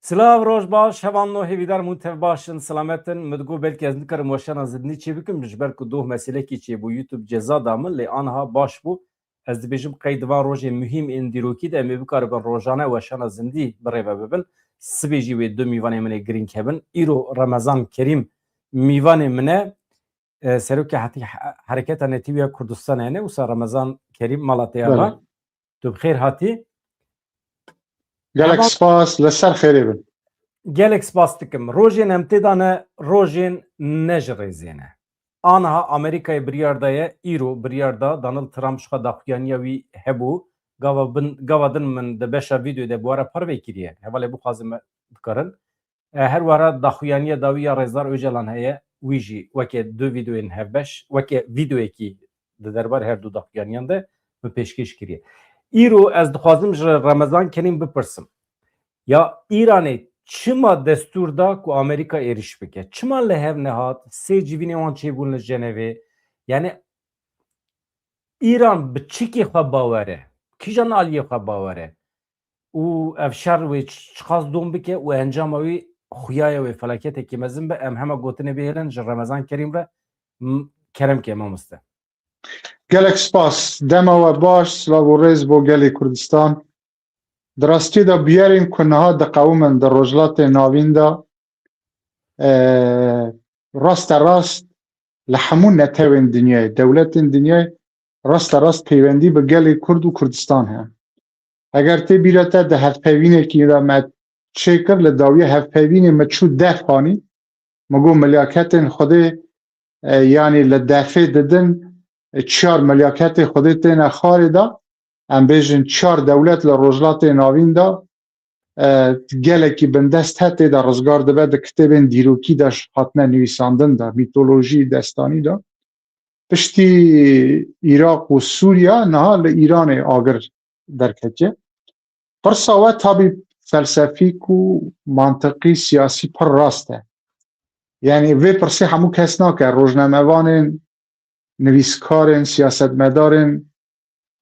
Slav roj baş, hevan no hevîdar mû tev başin, selametin, midgo belki ez nikarim weşana zidnî çê bikim ji ber ku doh meselekî çê bû YouTube ceza da min lê aniha baş bû. Ez dibêjim qey divan rojê mühîm ên dîrokî de em ê bikaribin rojane weşana zindî birêve bibin. Sibê jî wê du mîvanê min ê girîng hebin. Îro Remezan Kerîm mîvanê min e serokê hetî hereketa Netîviya Kurdistanê hene wisa Remezan Kerîm mala te بله. ya. Tu bi xêr hatî. gelek spas لسر خیری بن. Gelek spas dikim. Rojên em tê dane rojên ne ji rêzê ne. Aniha Amerîkayê biryar daye îro biryar da Donald Trump ji xwe daxuyaniya wî hebû. Gava din min di beşa vîdyoyê de bi were par vekiriye. Hevalê bixwazim me dikarin. Her were daxuyaniya dawî ya Rêzdar Öcalan heye. Wî jî weke du vîdyoyên hevbeş, weke vîdyoyekî di derbar her du daxuyaniyan de bi pêşkêş kiriye. Îro ez dixwazim ji Remezan Kerîm bipirsim. Ya İranê çima destur da ku Amerika êriş bike? Çima li hev nehat? Sê civînê wan çêbûn li Cenevê? Yani İran bi çikê xwe bawer e? Kîjan aliyê xwe bawer e? û ev şer wê çiqas dom bike û encama wî xuyaya wê felaketekî mezin be em hema gotinê bihêlin ji Remezan Kerîm re keremkê mamoste. gelek spas dema we baş slav û rêz bo gelê Kurdistan. Di rastî de biyerên ku niha diqewimin di rojhilatê navîn de rasta rast li hemû netewên dinyayê, dewletên dinyayê rasta rast peywendî bi gelê Kurd û Kurdistan heye. Eger tê bîra te di hevpeyvînekî de me çêkir li dawiya hevpeyvînê me çû def anî me got melaketên Xwedê yanî li defê didin çar melaketê Xwedê têne xarê da em bêjin çar dewlet li rojhilatê navîn da gelekî bindest hetê de rizgar dibe di kitêbên dîrokî de hatine nivîsandin da mîtolojî destanî da piştî Iraq û Sûriya niha li Îranê agir derketiye. Pirsa we tabî felsefîk û mantiqî siyasî pir rast e. Yani vê pirsê hemû kes nake, rojnamevanên, nivîskarên, siyasetmedarên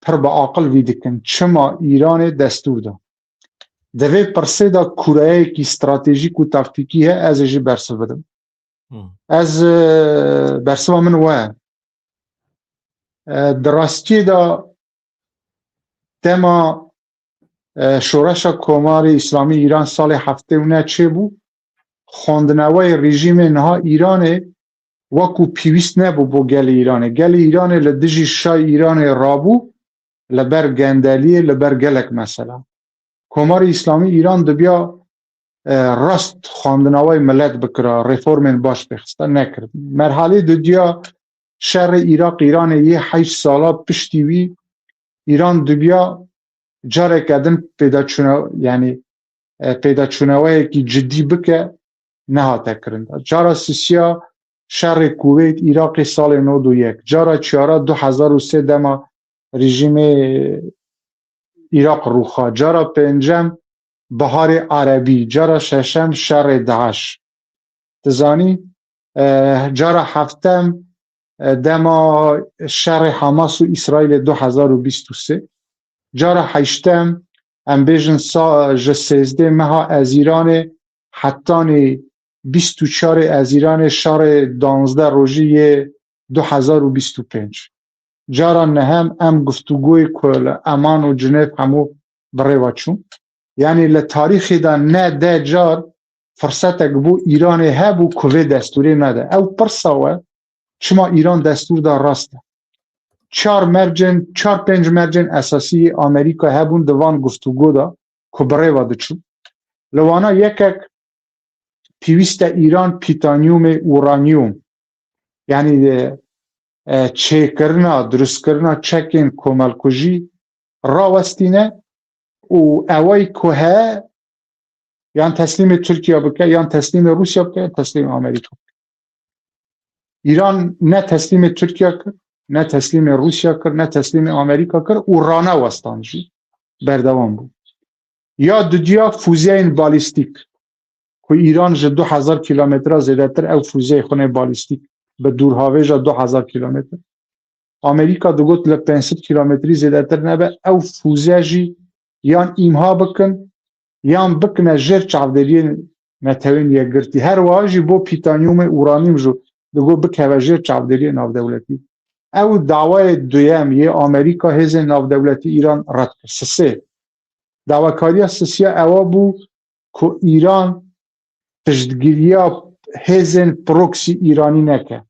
pir bi aqil vî dikin çima Îranê destûr da. Di vê pirsê de kureyekî stratejîk û taktîkî he ez ê jî bersiv bidim. Ez bersiva min we ye. Di rastiyê de dema şoreşa Komarê İslamî Îran salê heftê û ne çêbû, xwendineweyê rejîmê niha Îranê wekû pîwîst nebû bo gelê Îranê. Gelê Îranê li dijî şay Îranê rabû li ber gendeliyê, li ber gelek mesela. Komarê İslamî Îran dibiya rast xwendinewey millet bikira, reformên baş pêxista nekir. Merhalê didiya şerê Iraq Îranê yê heşt sala piştî wî Îran dibiya careke din pêdaçûneweyekî ciddî bike nehate kirin. Cara sisiya şerê Kuveyt Iraqê salê 91, cara çiyara 2003 dema rejîmê Iraq rûxa, cara pêncem Biharê Erebî, cara şeşem şerê Daeş. Dizanî cara heftem dema şerê Hamas û İsraîlê 2023, cara heştem em bêjin ji sêzdê meha Ezîranê hetanê 24 Ezîranê şerê 12 rojî yê 2025. Cara nehem em guftûgoyê ku li Eman û Cinev hemû birêva çûn. Yani li tarîxê de ne de car firsetek bû Îranê hebû ku vê destûrê nede. Ew pirsa we çima Îran destûr da rast e. Çar pênc mercên esasî Amerîka hebûn di van guftûgo da ku birêva diçûn. Li wana yekek pîwîst e Îran pîtanyûmê uranyûm, yani çêkirina, durustkirina çekên komelkujî rawestîne û ewey ku heye yan teslîmê Tirkiye bike, yan teslîmê Rûsya bike, yan teslîmê Amerîka bike. Îran ne teslîmê Tirkiye kir, ne teslîmê Rûsya kir, ne teslîmê Amerîka kir û ranewestan jî berdewam bû. Ya didiya fûzeyên balîstîk ku Îran ji 2000 kilometra zêdetir ew fûzeyê xwe balîstîk bi dûrhavêja 2000 kilometr. Amerîka digot li 500 kilometrî zêdetir nebe ew fûze jî yan îmha bikin یان بکنه جر چاودری نتوین یگرتی هر واجی بو پیتانیوم اورانیم جو دگو بکه جر چاودری ناو دولتی او دعوای دویم یه آمریکا هز ناو دولتی ایران رد کرد سه دعواکاری سسیا اوا بو که ایران پشتگیریا هزن پروکسی ایرانی نکه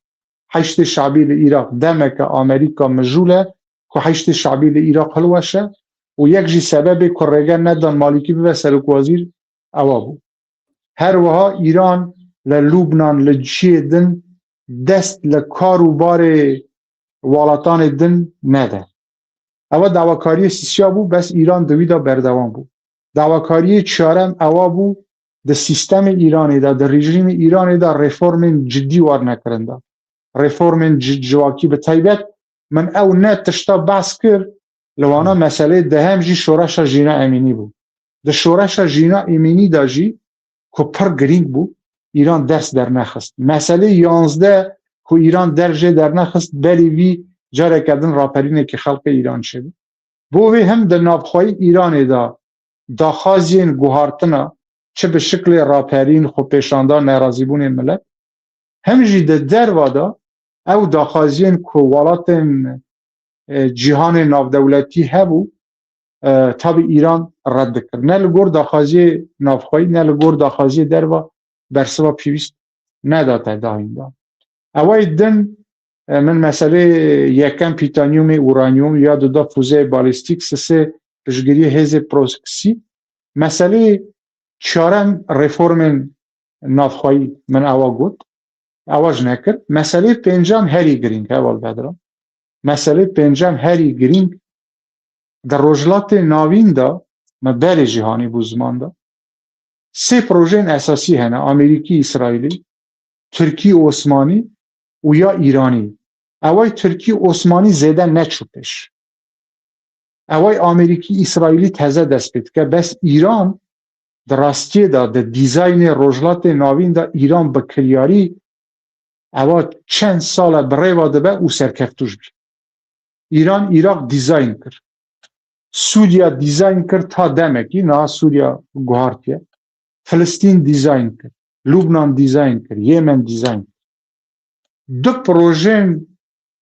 حشد شعبی لعراق دمك أمريكا مجولة كحشد شعبي لعراق هلوشة ويكجي سبب كوريجا ندان مالكي بسرك وزير أوابو هروها إيران للبنان لجيدن دست لكارو بار والاتان دن نده اوا دعواکاری سیسیا بو بس ایران دویدا بردوان بو دعواکاری چهارم اوا بو د سیستم ایرانی دا د رژیم ایرانی دا رفورم جدی وار نکرنده رفورم جواکی به تایبت من او نه تشتا بحث کر لوانا مسئله دهم جی شورش جینا امینی بو د شورش جینا امینی دا جی که پر گرینگ بو ایران دست در نخست مسئله 11 که ایران درجه در نخست بلی وی جاره کردن راپرینه که خلق ایران شده بو وی هم در نابخواهی ایران دا خازین گوهارتنا چه به شکل راپرین خو پیشاندار نرازیبون ملت هم جی در وادا او دا خازین که والات جهان نافدولتی هبو تاب ایران رد کرد نه لگور دا خازی نافخواهی نه لگور دا خازی در و برسوا پیوست نداته دا این دا اوای دن من مسئله یکم پیتانیوم اورانیوم یا دا فوزه بالیستیک سه پشگیری هز پروکسی مسئله چهارم رفورم نافخواهی من اوا گود اواج نکرد مسئله پنجم هری گرینگ اول بدرم مسئله پنجم هری گرینگ در رجلات ناوین دا مبر جهانی بوزمان دا سه پروژه اساسی هنه امریکی اسرائیلی ترکی عثمانی و یا ایرانی اوای ترکی عثمانی زیده نچوپش اوای امریکی اسرائیلی تازه دست بید که بس ایران در راستی دا در دیزاین رجلات ناوین دا ایران بکریاری اوا چند سال برای واده به او سرکفتوش بید ایران عراق دیزاین کرد سوریا دیزاین کرد تا دمکی نه سوریا گوهارتیه فلسطین دیزاین کرد لبنان دیزاین کرد یمن دیزاین کرد دو پروژه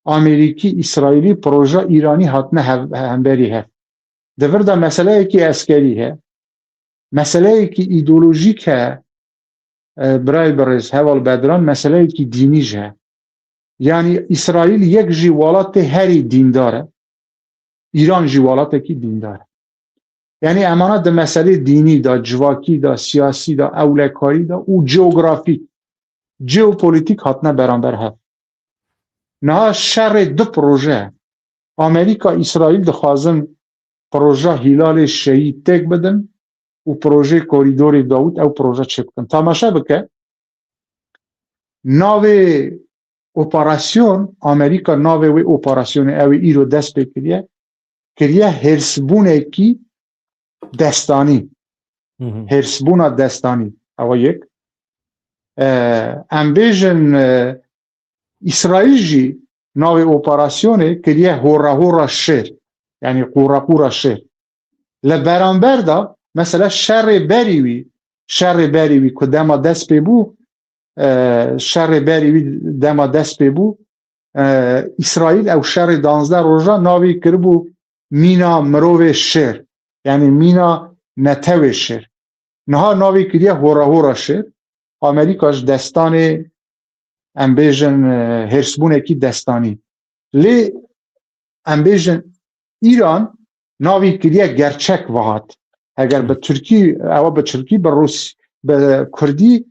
امریکی اسرائیلی پروژه ایرانی هاتنه همبری هست دور دا مسئله ایکی اسکری هست مسئله ایکی ایدولوژیک هست برای برز هوال بدران مسئله ایکی دینیش هست یعنی اسرائیل یک جوالات هری دین داره ایران جوالات کی دین داره یعنی امانت ده مسئله دینی دا جواکی دا سیاسی دا اولکاری دا او جغرافی جیوپولیتیک هاتنه برانبر هست نه شر دو پروژه امریکا اسرائیل دخوازن پروژه هلال شهید تک بدن و پروژه کوریدور داوود او پروژه چه بکن تماشا بکه ناوی اپراسیون امریکا ناوی و اپراسیون او ایرو دست بکریه کریه هرسبونه کی دستانی هرسبونه دستانی او یک امبیژن اسرائیل جی ناوی اپراسیونه کریه هورا هورا شر یعنی قورا قورا شر لبرانبر دا مثلا شر بریوی که دما دست ببو شر بریوی دما دست ببو اسرائیل او شر 12 روزا ناوی کربو مینا مروه شر یعنی مینا نتوه شر نها ناوی کریه هورا هورا شر امریکاش دستان امبیژن هرسبونه کی دستانی لی امبیژن ایران ناوی کریه گرچک وحاد اگر به ترکی او به ترکی به روس به کردی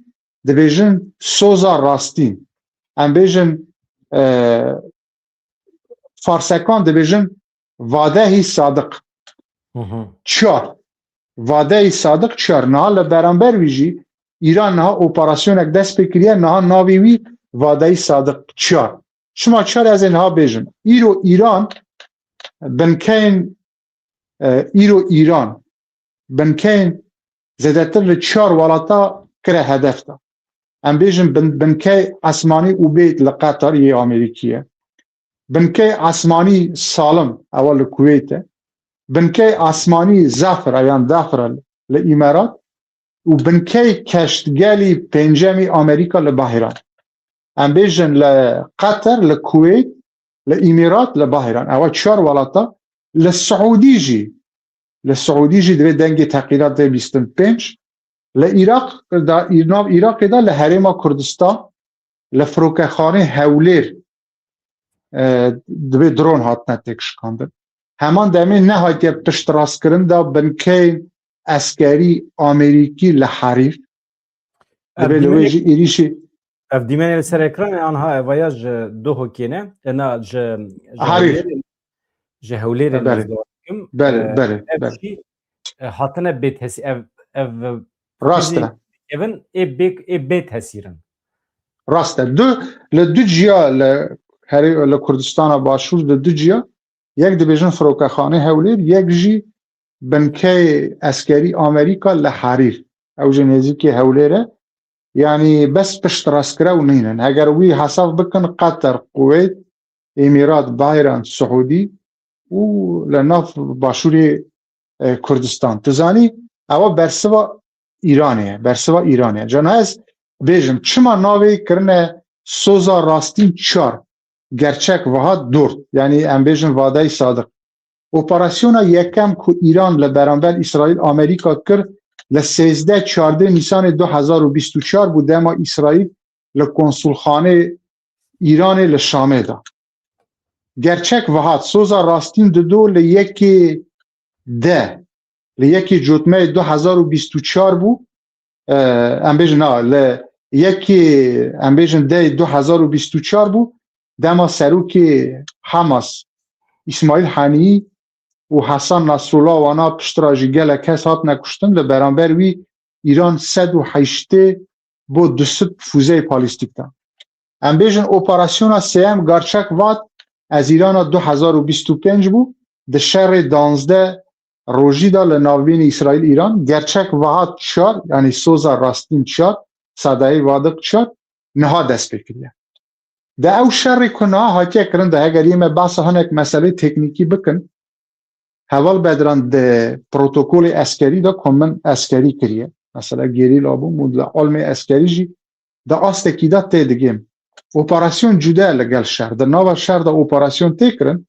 دبیژن سوزا راستین امبیژن فارسکان دبیژن وعده صادق چار وعده صادق چار نه لبرانبر ویجی ایران نه اپراسیون اک دست بکریه نه ناوی وی وعده صادق چار شما چار از اینها بیژن ایران بنکین ایران بنکین زدتر لچار والاتا کره هدف دا ام بیژن بنکای اسمانی او بیت لقطر یه امریکیه بنکای اسمانی سالم اول کویته بنکای اسمانی زفر ایان دافر لإمارات وبنكي كشتقالي بنجامي أمريكا لباهران ام بيجن لقطر لكويت لإمارات لباهران أو تشار ولاتا للسعودي جي دبي دنجي تحقيقات دي بيستن بينش لإيراق دا إيراق دا لهريما كردستان لفروكه خانه هولير دبي درون هاتنا تكشكاندن همان دمي نهاية پشتراس کرن دا بنكي عسكري أمريكي لحريف دبي لويجي إيريشي اف دیمن سر اکران آنها ویاج دو هکینه انا حريف جهولیر بله بله بله هاتنه بیت هسی اف راسته even بیت هسیرن راسته لدو جیا لکردستان باشور لدو جیا یک دبیجن فروکه خانه هولیر یک جی بنکه عسکری آمریکا لحريف او جنزی که هولیره يعني بس بشتراس كراو نينن اگر وي حساب بكن قطر قويت امارات بايران سعودي ولناف باشوري كردستان تزاني او برسوا ايرانيه جناز بيجم چما ناوي كرنه سوزا راستين چار gerçek vahat dört yani ام بيجم وعده صادق اپراسیونا یکم کو ایران لبرانبر اسرائیل آمریکا کرد ل13 14 نیسان 2024 بود اما اسرائیل لکنسولخانه ایران لشامه دا گرچک وحات سوزا راستین دو لیکی ده لیکی جوتمه 2024 بود امبیجن لیکی امبیجن ده 2024 بود دما سروکی حماس اسماعیل حنی و حسن نصرالله و آنها پشتراجی گله کس هات نکشتن لبرانبر وی ایران 108 با 200 فوزه پالیستیک دن ام بیجن اپراسیون سیم گرچک وات از ایران 2025 بود ده شهر 12 روژی دا لناوین اسرائیل ایران گرچک وات چار یعنی سوزا راستین چار صدای وادق چار نها دست بکریه ده او شهر کنه هاتیه کرن ده اگر یه بحث هنک مسئله تکنیکی بکن هوال بدران ده پروتوکول اسکری دا کمن اسکری کریه مثلا گریلا بو مدل علم اسکری جی دا آستکی دا تیدگیم اپراسیون جدا لگل شهر دا ناو شهر دا اپراسیون تکرن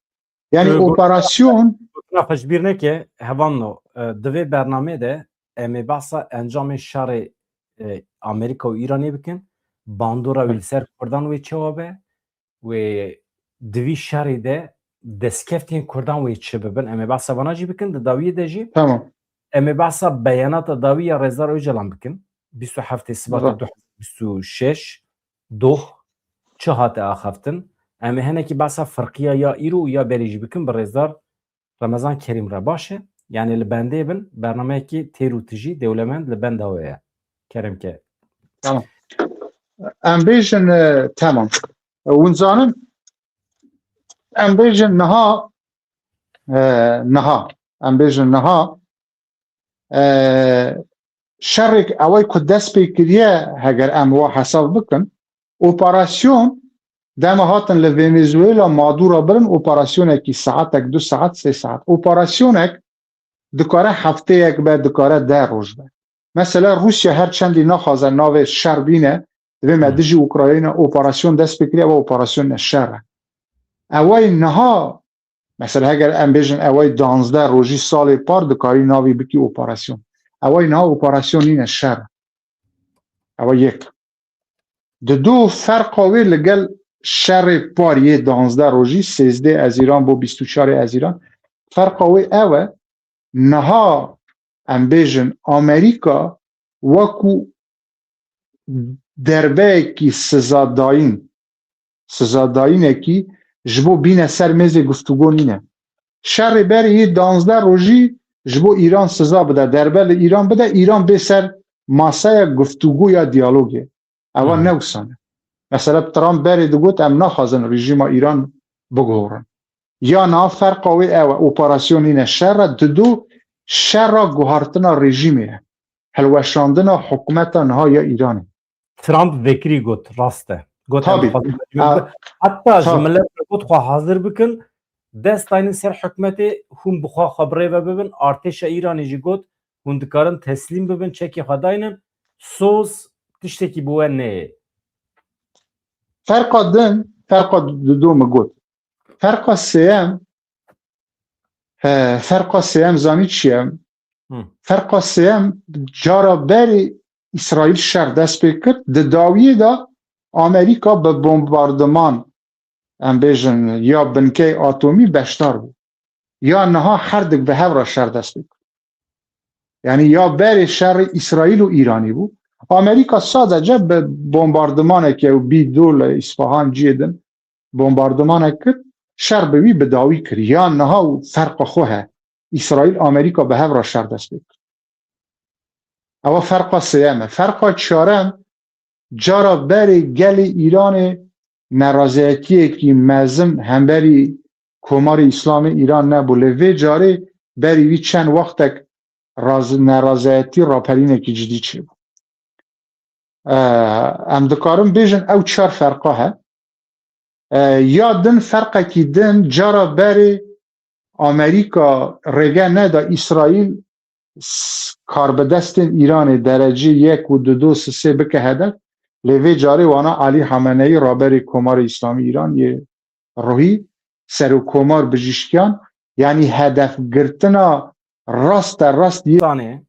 یعنی اپراسیون نفش بیرنه که هوانو دوی برنامه ده امی بحثا انجام شهر امریکا و ایرانی بکن باندورا ویل سر کردن وی چوابه و دوی شهر ده دسکفتین کردن وی چه ببن امی بحثا بناجی بکن داویه ده جی تمام امی بحثا بیانات داویه رزار اوجلان بکن 27 سبات 2026 دو چه هاته آخفتن امی هنه که بحثا فرقیه یا ایرو یا بریجی بکن بر رزار رمضان کریم را باشه یعنی لبنده بن برنامه که تیروتجی دولمند لبنده هویه کریم که تمام امبیشن تمام ونزانم امبیشن نها امبیشن نها شرک اوای که دست بکریه اگر اموا حساب بکن اپراسیون دم هاتن لونزوئلا مادورا برن اپراسیون کی ساعتک 2 ساعت 3 ساعت اپراسیونک دکاره هفته یک بعد دکاره 10 روز بعد مثلا روسیه هر چندی نخوازه ناو شربینه و مدجی اوکراین اپراسیون دست بکریه و اپراسیون شر اوای نها مثلا اگر امبیژن اوای 12 روزی سال پار دکاری ناوی بکی اپراسیون اوای نها اپراسیون این شر اوای یک دو فرق قوی لگل شر پاریه 12 روزی 13 از ایران با 24 از ایران فرق قوی اوه نها امبیژن امریکا وکو دربه کی سزاداین کی جبو بین سر میز گفتگو نینه شر بری 12 روزی جبو ایران سزا بده دربه ایران بده ایران به سر ماسه گفتگو یا دیالوگه اول نوسانه مثلا ترامپ بری دگوت ام نخوازن رژیم ایران بگورن یا نه فرق قوی او اپراسیون اینه شر دو شر گوهرتنا رژیمه هلوشاندنا حکومت نها یا ایرانه ترامپ وکری گوت راسته گوت حتی جمله گوت خو حاضر بکن دست این سر حکومت هم بخوا خبره و ببین ارتش ایرانی جی گوت hûn dikarin teslîm bibin çekî xwedayînin sos tiştekî bi we neyê. فرقا دو مگوت فرقا سیام زانی چیه فرقا سیام جارا بری اسرائیل شر دست بکرد ده داویه دا امریکا به بمباردمان ام بیژن یا بنکه اتمی بشتار بود یا نها هر دک به هفرا شر دست بکرد یعنی یا بری شر اسرائیل و ایرانی بود امریکا sadece به بمباردمان که بی دول اصفهان جیدن بمباردمان کرد شر به وی بداوی کرد یا نها فرق خواه اسرائیل امریکا به هفرا شر دست بکرد او فرق سیامه فرق چهارم جارا بری گل ایران نارضایتی که مزم هم بری کمار اسلام ایران نبوله و جاره بری وی چند وقت نارضایتی راپرینه که جدی چه بود ام دکارم بیژن او چهار فرقه ها یا دن فرقه که دن جارا بری امریکا رگه ندا اسرائیل کار به دست ایران درجه 1 و 2 3 بکه هدف لیوی جاری وانا علی خامنه‌ای رابر کمار اسلامی ایران یه روحی سر و کمار بجیشکیان یعنی هدف گرتنا راست یه Tanê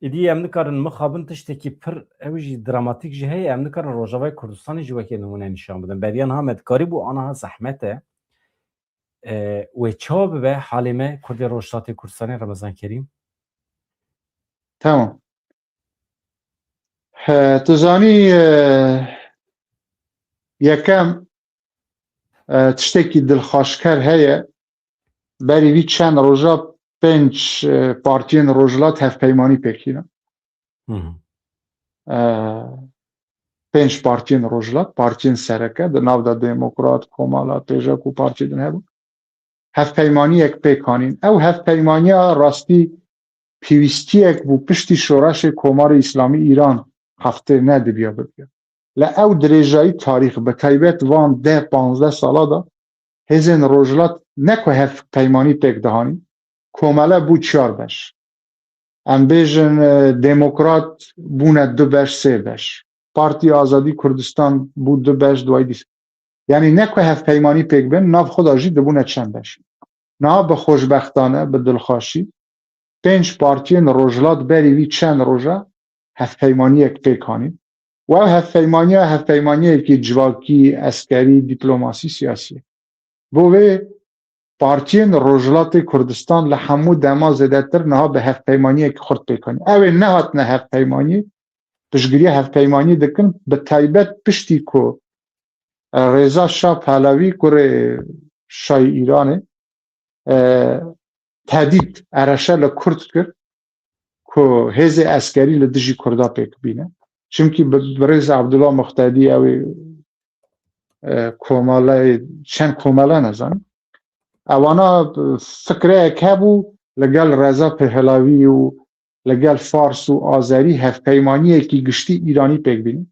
îdî em nikarin mixabin tiştekî pir ew jî dramatik jî heye em nikarin Rojavayê Kurdistanê jî wekî nimûne nîşan bidin. Beriyan ha medkarî bû aniha zehmet e wê çawa bibe halê me Kurdê Rojhilatê Kurdistanê Remezan Kerîm. tamam tu zanî yekem tiştekî dilxweşker heye berî vî çend roja 5 partiyên Rojhilat hevpeymanî pêkînin 5 partiyên Rojhilat partiyên sereke di nav da Demokrat, Komala, Pêjek û partî din hebûn hevpeymaniyek pêk anîn ew hevpeymaniya rastî pîwîstiyek bû piştî şoreşê Komarê İslamî İran heftê nedibiya bibiya li ew dirêjayî tarîx bi taybet van 10-15 sala da hêzên Rojhilat ne ku hevpeymanî pêk dihanîn Komele bû 4 beş em bêjin Demokrat bûne 2 beş 3 beş Partiya Azadî Kurdistan bû 2 beş duayî dîs yani ne ku hevpeymanî pêk bin nav xwe jî dibûne çend beş niha bi xoşbextane bi dilxweşî 5 partiyên Rojhilat berî vî çend roja hevpeymaniyek pêk anîn û ew hevpeymaniya hevpeymaniyekî civakî, eskerî, dîplomasî, siyasî bo vê partiyên Rojhilatê Kurdistan li hemû dema zêdetir niha bi hevpeymaniyekî xurt pêk anîn ew ê nehatine hevpeymanî piştgiriya hevpeymanî dikin bi taybet piştî ku Rêza Şah Pehlavî kurê Şahê Îranê tehdît ereşe li Kurd kir ku hêzê eskerî li dijî Kurda pêk bîne çimkî bi rêza Abdullah Muxtedî ew ê Komalayê çend komala nezanim ewana fikreyek hebû li gel Rêza Pehlavî û li gel Fars û Azerî hevpeymaniyekî giştî Îranî pêk bînin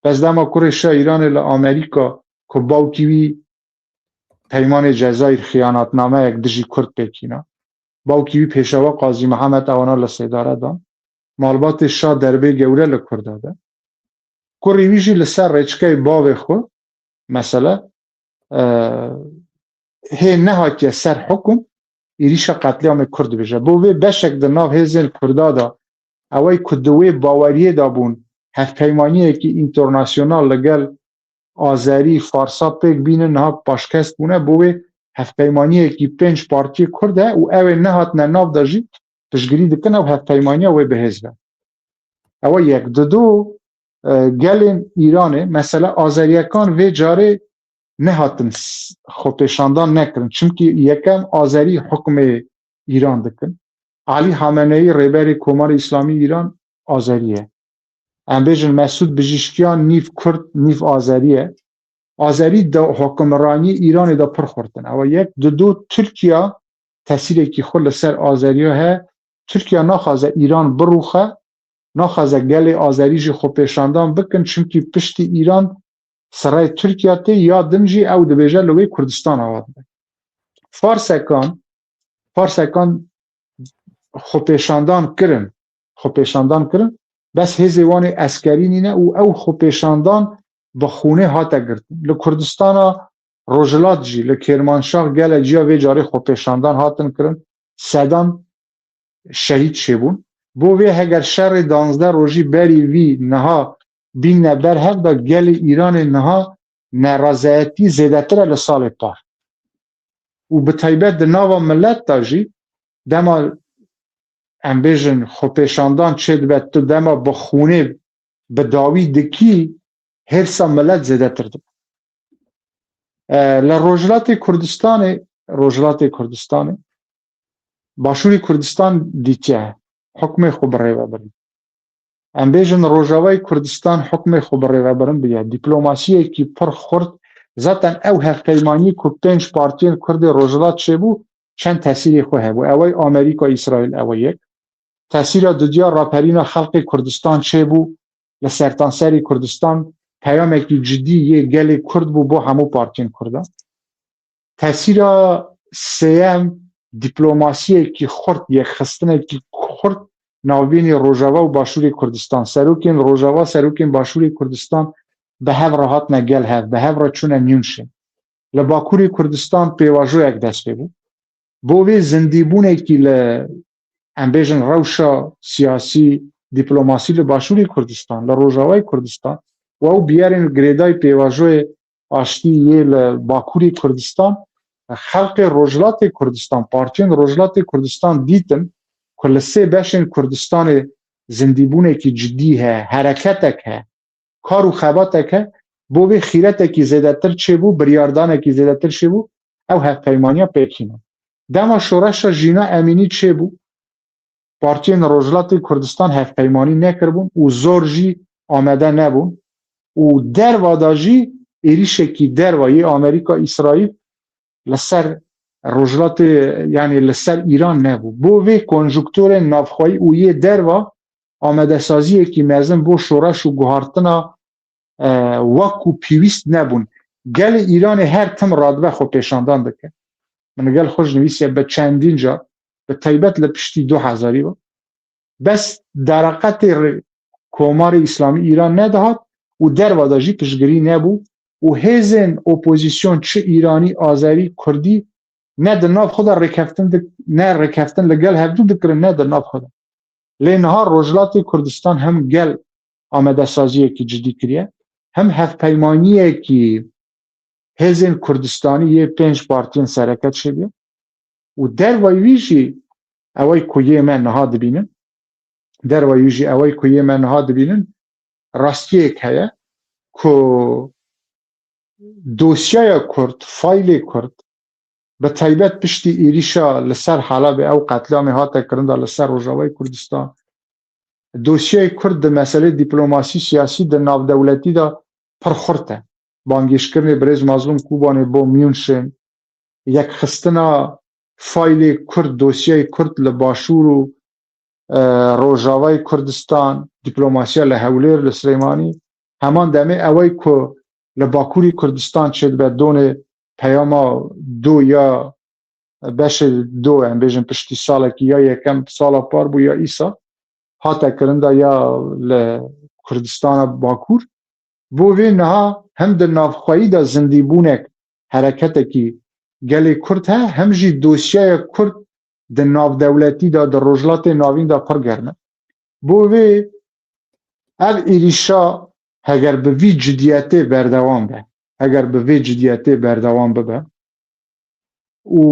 bez dema kurê Şah Îranê li Amerîka ku bawkî wî peymanê Cezayîr xiyanatnameyek dijî Kurd pêkîna bawkî wî pêşeva Qazî Mihemed ewana li sêdare dan malbatê Şah derbê gewre li Kurda de kurê wî jî li ser rêçikeyê bavê xwe mesela hê nehatiye ser hukm êrîşa qetliyamê Kurd dibêje bo vê beşek di nav hêzên Kurda da ew ku di wê baweriyê da bûn hevpeymaniyekî înternasyonal li gel Azerî Farsa pêk bînin niha paşkest bûne bo wê hevpeymaniyekî 5 partiyê Kurd e û ew ê nehatine nav da jî piştgirî dikin ew hevpeymaniya wê bihêz be ew yek di du gelên Îranê mesela Azeriyekan vê carê nehatin xwepêşandan nekirin çimkî yekem Azerî hukmê Îran dikin Alî Xameneî rêberê Komarê İslamî İran Azerî ye em bêjin Mesûd Bijîşkiyan nîv Kurd nîv Azerî ye Azerî di hukmranî Îranê de pir xurtin ew yek di du Tirkiya tesîrekî xwe li ser Azeriya he Tirkiya naxwaze Îran birûxe naxwaze gelê Azerî jî xwepêşandan bikin çimkî piştî Îran serayê Tirkiya tê ya din jî ew dibêje li wê Kurdistan ava dibe Farsekan خۆپێشاندان کرن بەس هێزێ وانێ ئەسکەری نینە و ئەو خۆپێشاندان بە خونێ هاتە گرتن لە کوردستانە ڕۆژهەڵات jî li Kêrmanşah gelê ciya vê carê xwepêşandan hatin kirin sedan şehîd çêbûn bo vê heger şerê 12 rojî berî vî niha bîne ber hev da gelê Îranê niha nerazayetî zêdetir e li salê par û bi taybet di nava millet da jî dema em bêjin xwepêşandan çê dibe tu dema bi xûnê bi dawî dikî hêrsa millet zêdetir dibe li Rojhilatê Kurdistanê Başûrê Kurdistan dîtiye hukmê xwe bi rêvebirin em bêjin Rojavayê Kurdistan hukmê xwe bi rêvebirin biye dîplomasiyekî pir xurt zaten ew hevpeymanî ku 5 partiyên Kurdê Rojhilat çêbû çend tesîrê xwe hebû ew ey Amerîka İsraîl ew ê yek tesîra dudiya raperîna xelkê Kurdistan çêbû li sertanserî Kurdistan peyamekî cidî yê gelê Kurd bû bo hemû partiyên Kurdan tesîra sêyem dîplomasiyekî xurt yekxistinekî xurt navbînê Rojava û Başûrê Kurdistan serokên Rojava serokên Başûrê Kurdistan bi hev re hatine gel hev bi hev re çûne Münşin li Bakurê Kurdistan pêvajoyek dest pê bû bo vê zindîbûnekî li em bêjin rewşa siyasî dîplomasî li Başûrê Kurdistan li Rojavayê Kurdistan û ew biyerên girêdayê pêvajoyê aştî yê li Bakurê Kurdistan xelkê Rojhilatê Kurdistan partiyên Rojhilatê Kurdistan dîtin ku li sê beşên Kurdistanê zindîbûnekî cidî he hereketek he kar û xebatek he bo vê xîretekî zêdetir çêbû biryardanekî zêdetir çêbû ew hevpeymaniya pêkînin dema şoreşa Jîna Emînî çêbû partiyên Rojhilatê Kurdistan hevpeymanî nekiribûn û zor jî amade nebûn û derva da jî êrişekî derva yê Amerîka İsraîl li ser Rojhilatê yanî li ser Îran nebû bo vê konjukturên navxwayî û yê derva amedesaziyekî mezin bo şoreş û guhartina wekû pîwîst nebûn gelê Îranê her tim radibe xwepêşandan dike min gel xwe ji nivîsiye bi çendîn car bi taybet li piştî 2000 ve bes dereqetê Komarê İslamî Îran nedihat û derva da jî piştgirî nebû û hêzên opozîsyon çi Îranî Azerî Kurdî ne di nav xwe de rêkeftin li gel hevdû dikirin ne di nav xwe de lê niha Rojhilatê Kurdistan hem gel amedesaziyekî cidî kiriye hem hevpeymaniyekî hêzên Kurdistanî yê 5 partiyên sereket çêbiye û dervayê wî jî ew ey ku yê me niha dibînin dervayê wî jî ew ey ku yê me niha dibînin rastiyek heye ku dosyaya Kurd faylê Kurd bi taybet piştî êrişa li ser Helebê ew qetlamê hate kirin da li ser Rojavayê Kurdistan dosyayê Kurd di meselê dîplomasî siyasî di navdewletî da pir xurt e bangêşkirinê Birêz Mazlûm Kobanê bo Münşin yekxistina faylê Kurd dosyayê Kurd li Başûr û Rojavayê Kurdistan dîplomasiya li Hewlêr li Silêmanî heman demê ew ey ku li Bakurê Kurdistan çê dibe donê peyama do ya beşê do em bêjin piştî salekî ya yekem sala par bû ya îsal hate kirin da ya li Kurdistana Bakur bo vê niha hem di navxwayî da zindîbûnek hereketekî gelê Kurd he hem jî dosyaya Kurd di navdewletî da di Rojhilatê navîn da pir germ e bo vê ev êrîşa heger bi vî ciddiyetê berdewam be heger bi vê ciddiyetê berdewam bibe û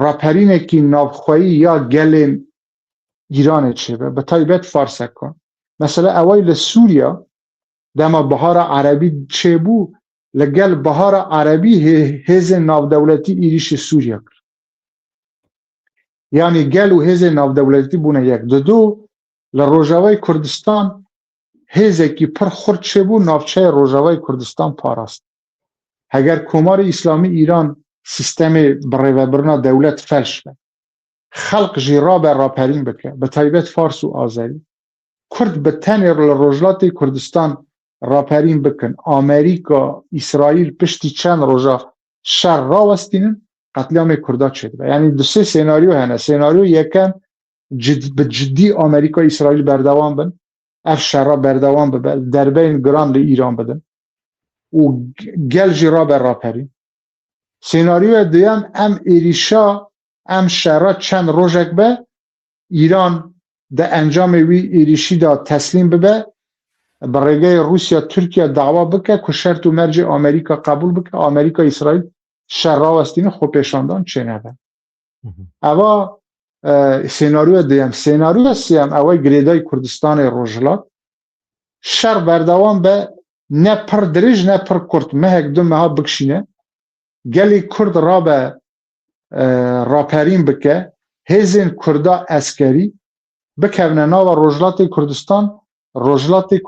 raperînekî navxwayî ya gelên Îranê çêbe bi taybet Farsekan mesela ew ey li Sûriya dema Bihara Erebî çêbû li gel Bihara Erebî hêzên navdewletî êrişê Sûriya kir yanî gel û hêzên navdewletî bûne yek di du li Rojavayê Kurdistan hêzekî pir xurt çêbû navçeya Rojavayê Kurdistan parast heger Komarê İslamî Îran sistemê bi rêvebirina dewlet felş be xelq jî rabe raperîn bike bi taybet Fars û Azerî Kurd bi tenê li Rojhilatê Kurdistan raperîn bikin Amerîka İsraîl piştî çend roja şer rawestînin qetlamê Kurda çêdibe yanî du sê senaryo hene senaryo yekem به جدی آمریکا اسرائیل بردوام بن اف شرا بردوام ببه دربین گران لی ایران بدن و گل جی را بر را پری سیناریو دویم ام ایریشا ام شرا چند روژک به ایران ده انجام وی ایریشی دا تسلیم ببه برگه روسیا ترکیه دعوا بکه که شرط و مرج آمریکا قبول بکه آمریکا اسرائیل شر را وستین خوب پیشاندان چه نبه اوا سیناریو دویم سیناریو سیم اوای گریدای کردستان روجلات شر بردوام به نه پر درج نه پر کرد مهک دو مها بکشینه گلی کرد را به راپرین بکه هزین کردا اسکری بکونه ناو روجلات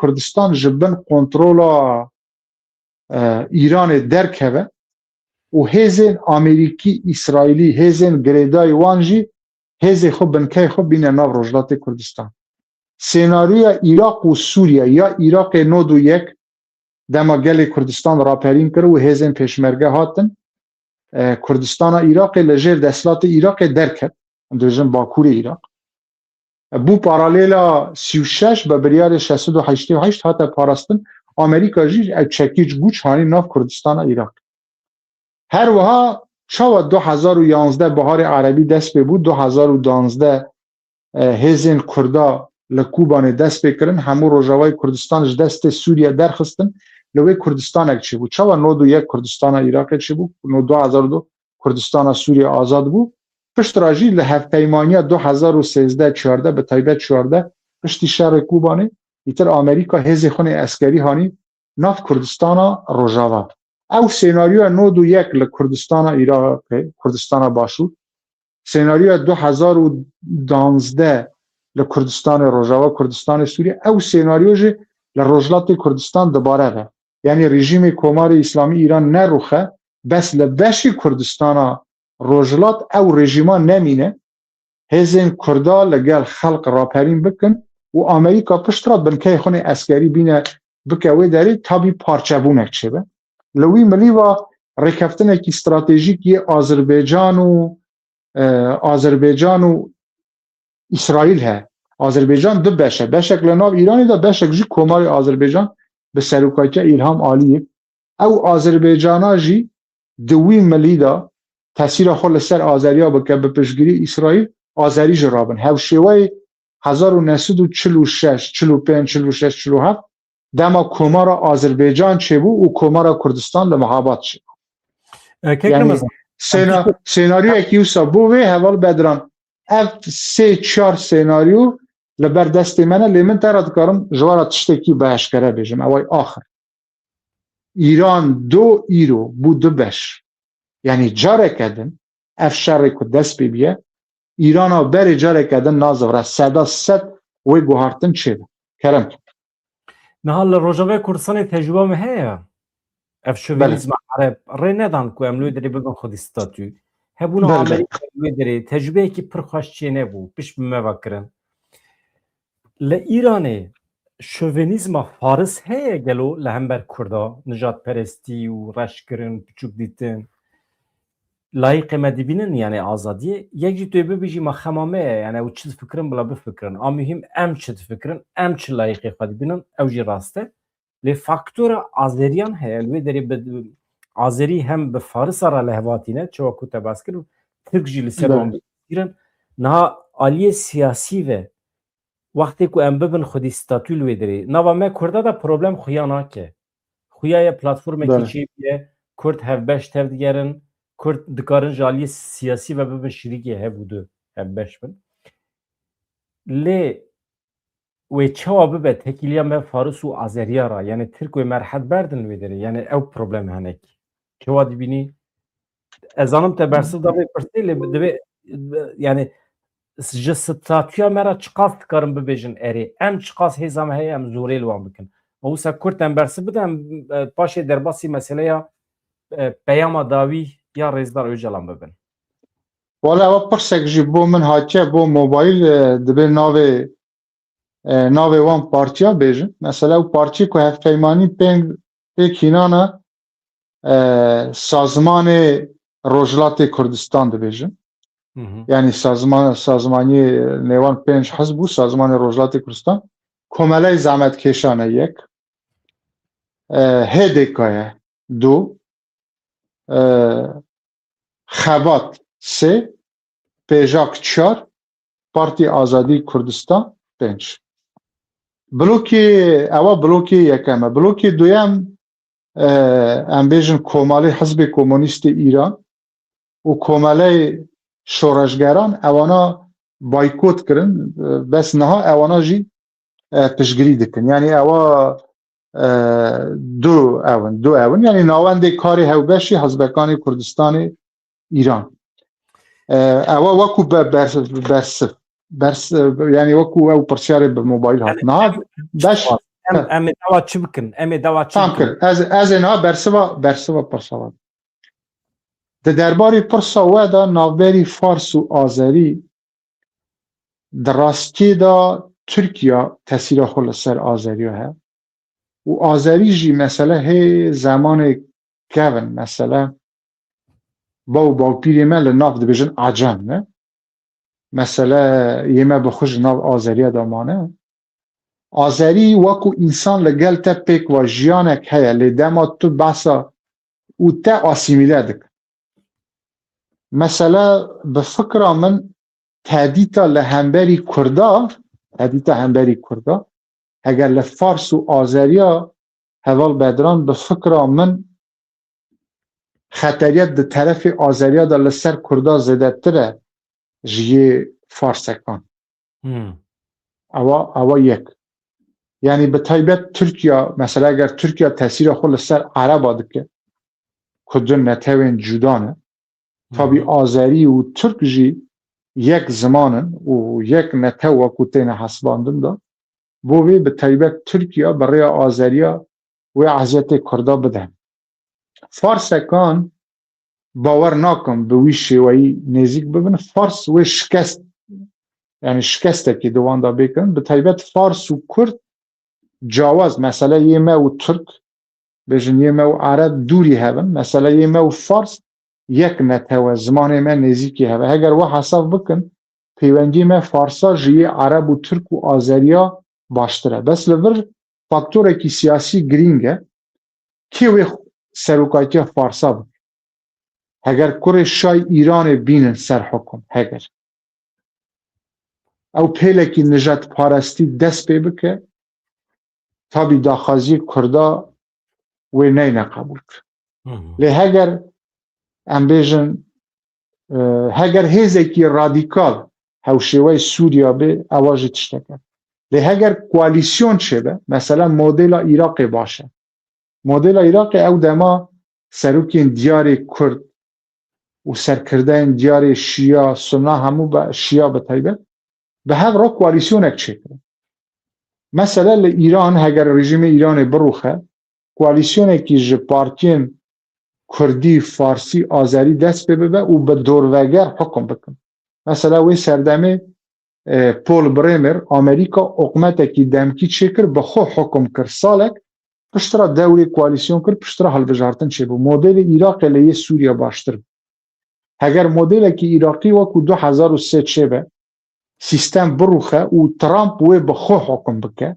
کردستان جبن کنترولا ایران درکه و هزین امریکی اسرائیلی هزین گریدای وانجی هزی خوب بنکه خوب بینه ناو روجلات کردستان سیناریو عراق و سوریه یا عراق 921 دما گل کردستان راپرین کرد و هزین پیشمرگه هاتن کردستان عراق لجر دستلات عراق درکت دوژن باکور عراق بو پارالیلا 36 به بریار 688 هاته پاراستن امریکا جی چکیج گوچ هانی ناف کردستان عراق هر وها چاو 2011 بهار عربی دست بود 2012 هزین کردا لکوبان دست بکرن همو روجاوای کردستانش دست سوریه درخستن لوی کردستان اک چی بود چاو 91 کردستان عراق چی بود 2002 کردستان سوریه آزاد بود پشت راجی لحف پیمانی 2013 14 به تایبت 14 پشتی شهر کوبانه ایتر آمریکا هزی خونه اسکری هانی ناف کردستان روجاوا او سیناریو 91 لکردستان عراق کردستان باشود سیناریو 2012 لکردستان روجاوا کردستان سوریه او سیناریو جه لروجلات کردستان دوباره ده یعنی رژیم کمار اسلامی ایران نروخه بس لبشی کردستان روجلات او رژیما نمینه هزین کردا لگل خلق راپرین بکن و امریکا پشت را بنکه خونه اسکری بینه بکوه داری تابی پارچه بونک چه به لوی ملی و رکفتنه کی استراتژیک آذربایجان و اسرائیل ها آذربایجان دو بشه بشک لناو ایرانی دا بشک جی کمار آذربایجان به سروکاکه ایلهام عالیه او آذربایجانا جی دوی ملی دا تاثیر خود سر آذریا بکه به پشگیری اسرائیل آذری جرابن هاو شوی 1946 45 46 47 دما کمار آذربایجان چه بو و کمار کردستان لمحابات چه یعنی سیناریو اکیوسا بو وی حوال بدران اف 3-4 سیناریو لبر دست منه لیمن تراد کارم جوارا تشتکی بهش کره بیجم اوای آخر ایران دو ایرو بو دو بش یعنی جاره کدن اف شر که دست بیبیه ایران ها بری جاره کدن نازوره صدا ست وی گوهارتن چه ده کرم نهال روجاوای کردستان تجربه مهیا اف شوینیزم عرب ری ندان که املوی داری بگن خود استاتیو هبونا آمریکا املوی داری تجربه که پرخواش چه نبو پیش بمه بکرن لإيراني شوفينيزم فارس هي قالوا لهم بر كردا نجات پرستی و رشکرن بچوک دیتن لايق ما دبینن يعني آزادی یک جی توی ببیجی ما خمامه يعني او چیز فکرن بلا بفکرن آمهم ام چیز فکرن ام چی لايقی خوا دبینن او جی راسته لی فاکتور آذریان هي الوی داری آذری هم به فارس را لهواتینه چوا کو تباس کرد ترک جی لسبان بگیرن نه آلیه سیاسی و وقتی که ام ببین خودی استاتول ویدری نوا ما کرده دا پروبلم خویا ناکه خویا یا پلاتفورم کی چی بیه کرد هف بش تر دیگرن کرد دکارن جالی سیاسی و ببین شریکی هف بودو هف بش بین لی و چوا ببه تکیلیا ما فارس و آذریا را یعنی ترک و مرحد بردن ویدری یعنی او پروبلم هنک چوا دی بینی ازانم تبرسل دا بپرسی لی دوی یعنی جستاتیا مرا چقاس کارم ببیجن اری ام چقاس هزام هی ام زوری لوام بکن او سا کورتم برسه بدم پاشه در باسی مسئله یا پیام داوی یا رزدار اوجلام ببین والا و پرسک جی بو من هاتیه بو موبایل دبی ناوی وان پارتیا بیجن مثلا او پارتی که هفت پیمانی پیکینانا سازمان روجلات کردستان دبیجن yani sazmانی نێوان 5 حزب و سازمان روجلاتی کوردستان کۆمەلای زەحمەتکێشانە 1 هێدێکایە 2 خەبات 3 پێژاک 4 پارتی ئازادی کوردستان 5 بلوکی ئەوە بلوکی یەکەمە بلوکی دویەم ئەم بێژن کۆمەڵی حزبی کۆمۆنیستی ئیران و کۆمەلەی شۆڕەشگەران ئەوانە بایکۆت کردن بەس نەها ئەوانە ژی پشتگیری دکن یعنی ئەوە دوو ئەون یعنی ناوەندی کاری هەوبەشی حزبەکانی کوردستانی ئیران ئەوە وەکو بەرس یعنی وەکو ئەو پرسیارێ بە مۆبایل هات نها بەش ئەمێ داوا چ بکن ئەمێ داوا چ بکن ئەزێ نها بەرسەوە پرسەوە د دەرباری پرسە وەدا ناوبەری فارس و ئازەری د ڕاستیدا تورکیا تەسیرە خۆ لەسەر ئازەریە هەیە و ئازەری ژی مەسەلە هەیە زەمانێک کەون مەسەلە باو باوپیرێ me li nav dibêjin acem ne mesele yê me bixwe ji nav azeriya de mane azerî wekû însan li gel te pêk ve jiyanek heye lê dema tu behsa û te asîmîle dik mesele bi fikra min tehdîta li hemberî Kurda heger li Fars û Azeriya heval bedran bi fikra min خطریت د طرف آذریا د لسر کردا زدتره جیه فارسکان اوا یک یعنی به تایبت ترکیه مثلا اگر ترکیه تاثیر خود لسر عرب آدکه کدن نتوین جدانه تابی آذری و ترک جی یک زمانن و یک نتو و کتین حسباندن دا بوی به تایبت ترکیه برای آذریا و عزیت کردا بدن فارسکان باور ناکن به وی شیوایی نزدیک ببینه فارس و شکست یعنی شکسته که دوان دا بکن به طیبت فارس و کرد جاواز مثلا یه ما و ترک بجن یه ما و عرب دوری هبن مثلا یه ما و فارس یک نتوه زمان ما نزدیکی هبه اگر و حساب بکن پیوندی ما فارسا جیه عرب و ترک و آذریا باشتره بس لور فاکتوره که سیاسی گرینگه که وی سروکاتی فارسا بود اگر کره شای ایران بینن سر حکم اگر او پیلکی نجات پارستی دست پی بکه تابی داخازی کردا و نه قبول لی اگر ام بیژن اگر هیزکی رادیکال هوشیوی سوریا به اواجی تشتکه لی اگر کوالیسیون شده مثلا مدل عراق باشه مدل عراق او دما سروکین دیار کرد و سرکردن دیار شیعه سنه همو به شیعه به طیبت به هر را کوالیسیون اکچه مثلا ایران اگر رژیم ایران بروخه کوالیسیون اکی جه پارتین کردی فارسی آذری دست ببه و به دوروگر حکم بکن مثلا وی سردمه پول بریمر امریکا حکومت اکی دمکی چه کر به خو حکم کر سالک پشترا دوری کوالیسیون کر پشترا حل بجارتن چه بو مدل عراق لیه سوریا باشتر اگر مدل که عراقی وکو 2003 چه به سیستم بروخه و ترامپ وی به خو حکم بکه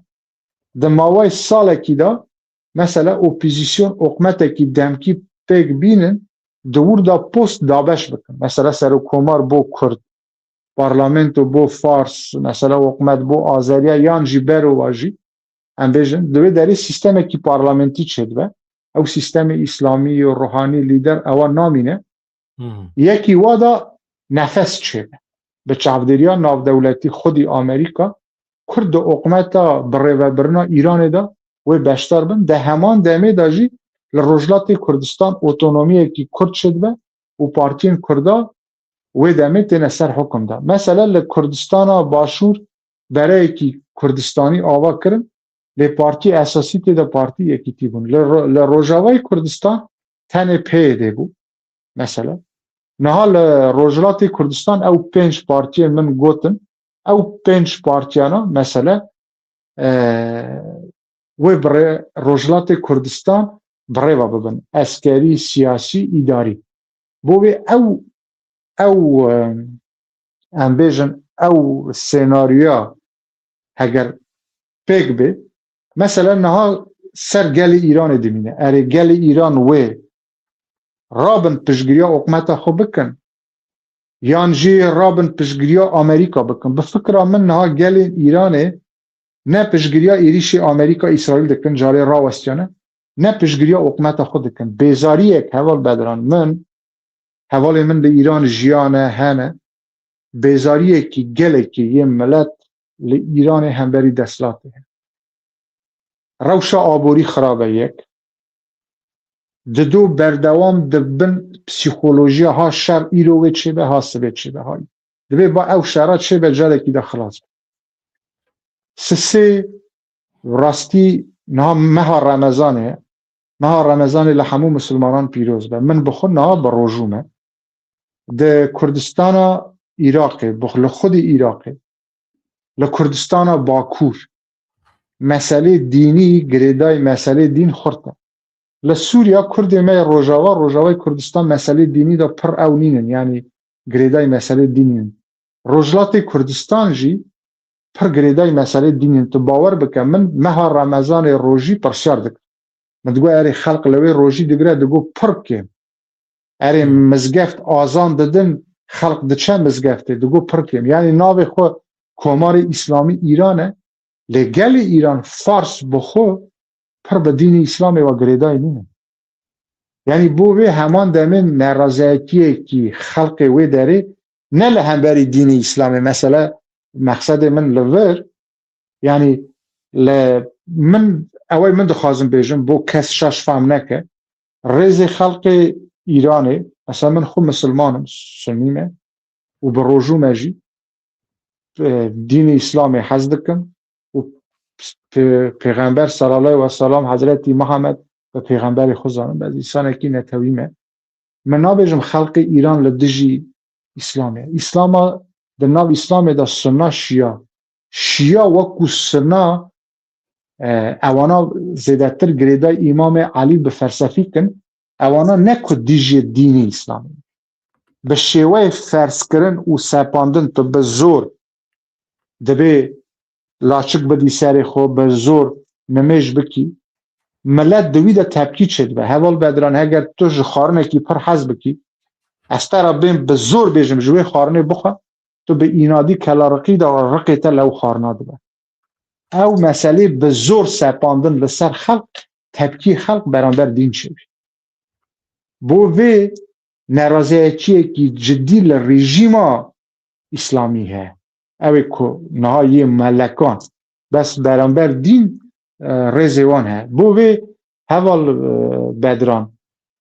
ده ماوای سال کی دا مثلا اپوزیسیون حکومت کی دمکی پک بینن دور دا پست دابش بکن مثلا سرکومار بو کرد پارلمنتو بو فارس مثلا حکومت بو آذریا یان جی برو واجی ام بیژن دوی داری سیستم کی پارلمنتی چد و او سیستم اسلامی و روحانی لیدر او نامینه یکی وادا نفس چه به چاودریا ناو دولتی خودی آمریکا کرد حکومتا بره و برنا ایران دا و بشتر بن ده همان دمه داجی لروجلات کردستان اتونومی کی کرد شد و پارتین کردا و دمه تن سر حکم دا مثلا لکردستان باشور برای کی کردستانی آوا کرن لی پارتی اساسی تی دا پارتی یکی تی بون لروجاوای کردستان تن پیده بو مثلا نهال روجلات کردستان او 5 پارتی من گوتن او 5 پارتیانا مثلا و بر روجلات کردستان برای و ببن عسکری سیاسی اداری بوی او ام بیژن او سیناریا اگر پیک به مثلا نها سر گل ایران دمینه اره گل ایران و رابن پشگریا حکومت خو بکن یان جی رابن پشگریا آمریکا بکن بفکر من نها گل ایرانه نه پشگریا ایریشی آمریکا اسرائیل دکن جاره راوستیانه نه پشگریا حکومت خود دکن بیزاری یک حوال بدران من حوال من به ایران جیانه هنه بیزاری که گله که یه ملت ایران همبری دستلاته روشا آبوری خرابه یک دو بردوام دبن پسیخولوژی ها شر ایروه چه به ها سبه چه به های دبه با او شرات چه به جاده که ده خلاص سه راستی نه مها رمضانه مها رمضان لحمو مسلمانان پیروز به من بخود نه بروجومه ده کردستان عراقی بخل خود عراقی لکردستان باکور مسئله دینی گریدای مسئله دین خورده لسوریا کرد می روجاوای کردستان مسئله دینی دا پر او نینن یعنی گریدای مسئله دینین روجلات کردستان جی پر گریدای مسئله دینین تو باور بکن من مها رمضان روجی پرسیار دکن من دگو اری خلق لوی روجی دگره دگو پر که اری مزگفت آزان ددن خلق دچه مزگفته دگو پر که یعنی ناوی خو کمار اسلامی ایرانه لگل ایران فارس بخو پر به دین اسلامی و گریدای نینه یعنی بوی همان دمین نرازیتیه که خلق وی داره نه لهمبری دین اسلامی مثلا مقصد من لور یعنی من اوی من دخوازم بیجم بو کس شش فهم نکه ریز خلق ایرانه مثلا من خود مسلمانم سنیمه و بروجو مجی دین اسلامی حزدکم و پیغمبر صلی الله و سلام حضرت محمد و پیغمبر خودم بعد انسان کی نتویمه من نابجم خلق ایران لدجی اسلامی اسلام د ناب اسلام د سنت شیعه و سنت اوانا زیادتر گریدای امام علی به فلسفی کن اوانا نکو دیجی دینی اسلامی به شیوه فرض کردن و سپاندن تو به زور دبی لاچک بدی سری خوب به زور نمیش بکی ملت دوی دا تبکی چید به حوال بدران اگر تو خارنه کی پر حز بکی استر بین به زور بیجم جوی خارنه بخوا تو به اینادی کلارقی دا رقیت لو خارنه ده او مسئله به زور سپاندن لسر خلق تبکی خلق برانبر دین شد بو وی نرازیچیه کی جدی لرژیم اسلامی ہے اوی که نهایی ملکان بس برانبر دین رزوان ہے بوی حوال بدران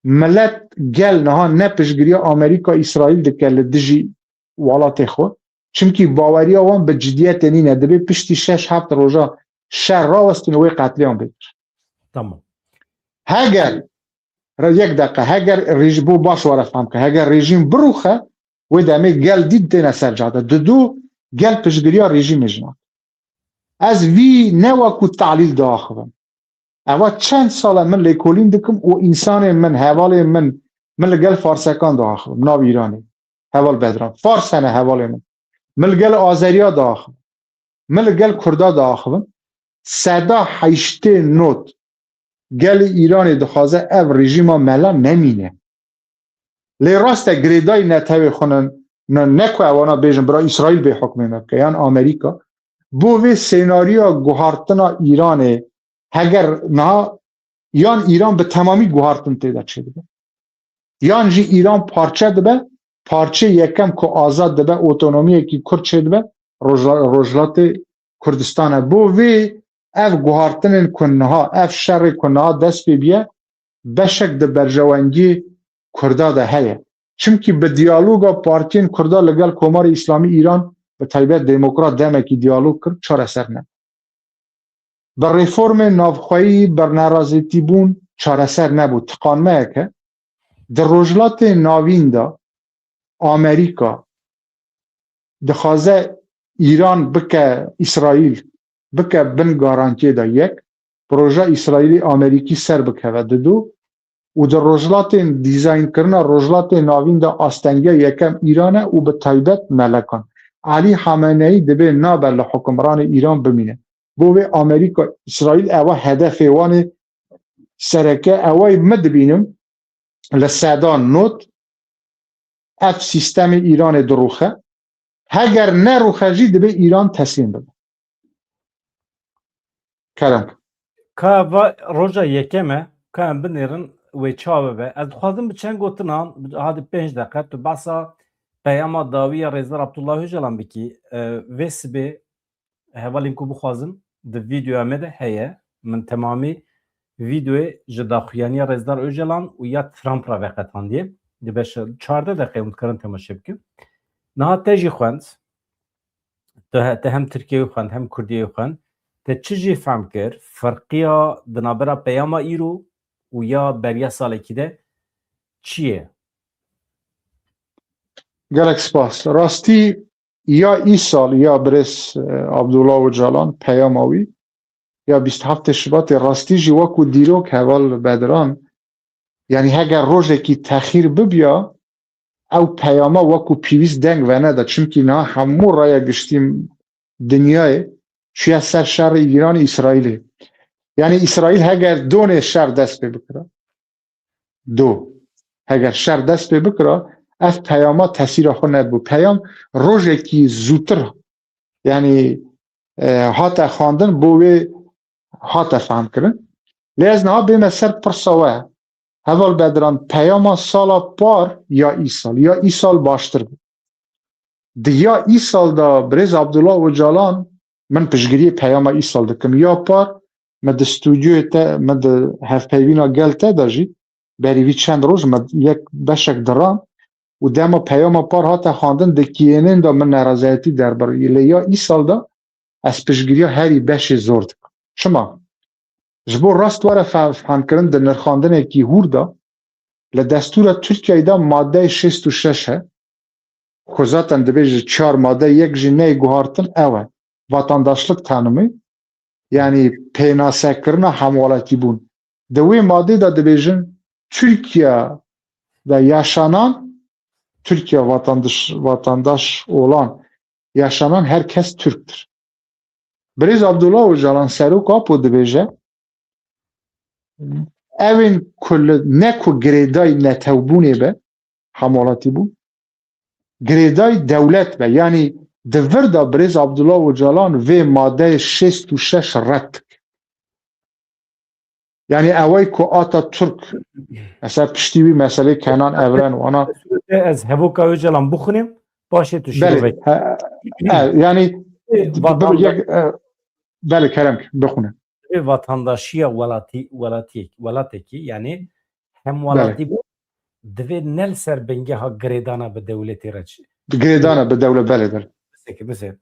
ملت گل نها نپشگیری آمریکا اسرائیل دکل دجی والات خود چونکی باوری آوان به جدیت نینه دبی پشتی 6-7 روزا شر راوستین وی قتلیان بگیر تمام هگر یک دقیقه هگر رژیم بو باش ورفهم که هگر رژیم بروخه و دمه گل دید دینه سر جاده دو گل پشگیری رژیم جنان از وی نواکو تعلیل داخلم اوا چند سال من لیکولین دکم و انسان من حوال من لگل فارسکان داخلم ناو ایرانی حوال بدران فارس هنه حوال من لگل آذریا داخلم من لگل کردا داخلم صدا 8 نوت گل ایرانی دخوازه او رژیم ملا نمینه لی راست گریدای نتوی خونن نکو اوانا بیجن برای اسرائیل به حکم مکه یعنی آمریکا بوی سیناریا گوهارتنا ایرانه اگر نه یان ایران به تمامی گوهارتن تیده شده یان جی ایران پارچه ده پارچه یکم که آزاد ده اوتونومی که کرد شده به روجلات کردستان بوی اف گوهارتن کنها اف شر کنها دست بیه بشک ده برجوانگی کرده ده هیه چونکی به دیالوگا پارتین کرده لگل کمار اسلامی ایران به طیبت دموکرات دمه که دیالوگ کرد چار اثر نه بر ریفورم نافخوایی بر نارازیتی بون چار اثر نبود تقانمه که در روجلات ناوین دا آمریکا دخوازه ایران بکه اسرائیل بکه بن گارانتی دا یک پروژه اسرائیلی آمریکی سر بکه و دو و در روجلات دیزاین کرنا روجلات ناوین دا آستنگی یکم ایرانه و به طیبت ملکان علی خامنه‌ای دبه نابل لحکمران ایران بمینه بو امریکا اسرائیل اوه هدف وان سرکه اوه مدبینم لسادان نوت اف سیستم ایران دروخه هگر نه روخه جی دبه ایران تسلیم بده کرم که و روژا یکمه که هم بنیرن و چاوه به از خوازم به چند گوتنان هادی 5 دقیقه تو بسا پیاما داوی رزدار عبدالله جلان بکی ویس به هوالین کو بخوازم ده ویدیو امده هیه من تمامی ویدیو جداخویانی رزدار اوجلان و یا ترامپ را وقتان دیه ده بشه 14 دقیقه متکرن تماشه بکن نه تجی خوند ده هم ترکیه خوند هم کردیه خوند te çi fehm kir ferqiya di navbera peyama îro û ya beriya salekî de çi ye? gelek spas rastî ya îsal ya birês Abdullah Öcalan peyama wî ya 27 Şibatê rastî jî wekû dîrok heval bediran yani heger rojekî texîr bibiya ew peyama wekû pîvîst deng veneda çimkî niha hemû raya giştî dinyayê çiye ser şerê Îran İsraîlê yani İsraîl heger donê şer dest pê bikira do heger şer dest pê bikira ev peyama tesîra xwe nebû peyam rojekî zûtir yani hate xwandin bû wê hate fehmkirin lê ez niha bême ser pirsa we heval bediran peyama sala par ya îsal ya îsal baştir bû di ya îsal da birêz Abdullah Öcalan من پشگیری پیام ایسال دکم یا پار من د استودیوی te من د hevpeyvîna gel te da jî berî vî çend roj me yek beşek diran û dema peyama par hate xwandin di kiyênên da min neraziyetî derbar lê ya îsal da ez piştgiriya herî beşê zor dikim çima ji bo rast were fehmkirin di nirxandinekî hûr da li destûra Tirkiyeyê da madeyê 66 he xwe zaten dibe ji 4 madde yek jî neyê guhartin ew e vatandaşlık tanımı yani peynasekirina hemwaletî bûn di wê madê da dibêjin Türkiye da yaşanan Türkiye vatandaş olan yaşanan herkes Türk'tür. Birêz Abdullah Öcalan serok apo dibêje evin ne ku girêdayî netewbûnê be hemwaletî bûn girêdayî dewlet be yani di vir da birêz Abdullah Öcalan vê madeyê 66 red dike yani ewey ku Atatürk mesela piştî wî meselê Kenan Evren wana Ez hevoka Öcalan bixunim başê tu şîrove yani belê kerem bixune vatandaşiya welatekî yani hem welatî bû divê nel ser bengeha girêdana bi dewletê re girêdana bi dewlet belê مثل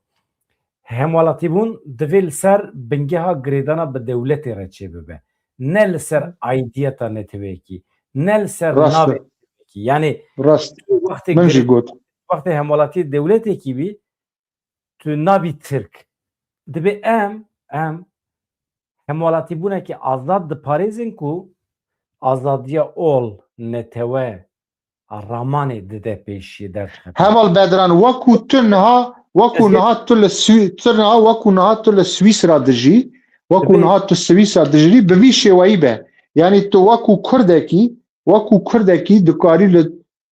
هم ولاتی بون دویل سر بنگه گریدانا به دولت را چه ببه نل سر ایدیتا نتوه کی نل سر ناوی کی یعنی راست من جی گوت وقتی هم ولاتی دولت کی بی تو ناوی ترک دبی ام هم ولاتی بونه که آزاد د پاریزن کو آزادیا اول نتوه رامانه دده پیشی در heval bedran wekû tu niha wekû niha tu li Swîsra dijî wekû niha tu Swîsra dijî bi vî şêweyî be yani tu wekû Kurdekî dikarî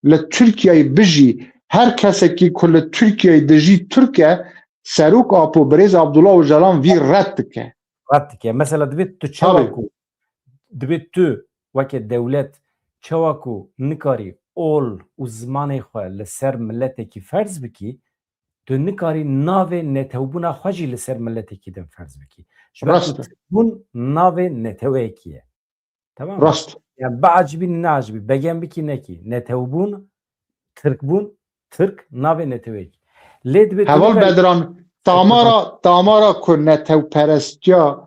li Tirkiyeyê bijî her kesekî ku li Tirkiyeyê dijî Türk e serok apo birêz Abdullah Öcalan vî red dike mesela divê tu çewekû divê tu weke dewlet çewekû nikarî ol û zimanê xwe li ser milletekî ferz bikî tu nikarî navê netewbûna xwe jî li ser milletekî din ferz bikî bûn navê netewekî ye tamam rast yani beacibî neacibî begen bikî nekî netewbûn Tirkbûn Tirk navê netewekî lê divê heval bedran damara ku netewperestiya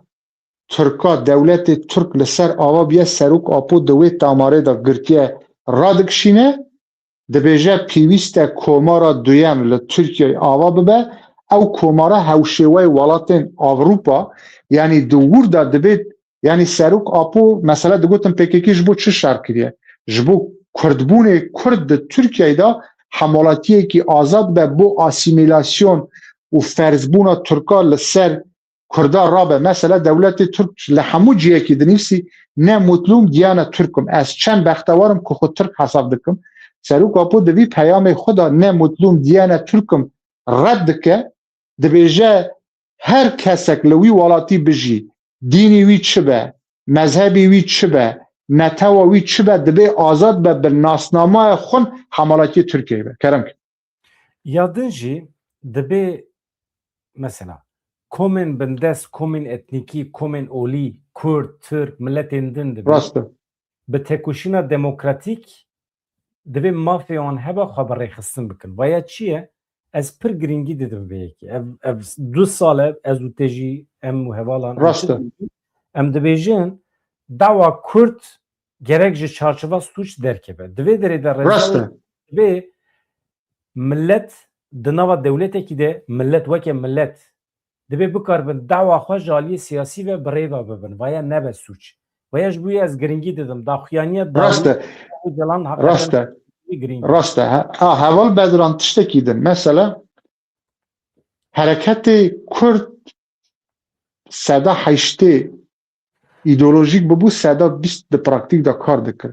Türka dewletê Türk li ser ava biye serok apo di wê damarê da girtiye radikşîne dibêje pîwîst e komara duyem li Tirkiyeyê ava bibe ew komara hewşêweyê welatên Avrupa yani di wir da dibe yani serok apo mesela digotin PKK ji bo çi şer kiriye ji bo Kurdbûnê Kurd di Tirkiyeyê da حمالاتیه که آزاد به بو آسیمیلاسیون و فرزبونا ترکا لسر کردا رابه مثلا دولت ترک لحمو جیه که دنیسی نه مطلوم دیانه ترکم از چند بختوارم که خود ترک حساب دکم سروک اپو دوی پیام خدا نه مطلوم دیانه ترکم رد که دبیجه هر کسک لوی والاتی بجی دینی وی چه به مذهبی وی چه به نتوا وی چه به دبی آزاد به ناسنامه خون حمالاتی ترکیه به کرم که Yadın jî dibe mesela komên bindest, komên etnîkî, komên olî, Kurd, Türk, milletên din dibe راسته bi têkoşîna demokratîk divê mafê wan hebe xwe bi rêxistin bikin. Vaya çi ye? Ez pir giringî didim vê yekê. Ev 2 sal e ez û te jî em û hevalan راسته em dibêjin dawa Kurd gerek ji çarçova suç derkeve. Divê derê de راسته divê millet di nava dewletekî de millet weke millet divê bikarbin dawa xwe ji aliyê siyasî ve bi rêva bibin. Vaya nebe suç. Vaya ji bo yê ez giringî didim. Daxuyaniya راسته Öcalan راسته giringî. راسته هوال بدران تشتکی دن مثلا حرکت کرد صدا حیشته ایدئولوژیک ببو صدا بیست ده پراکتیک دا کار دکر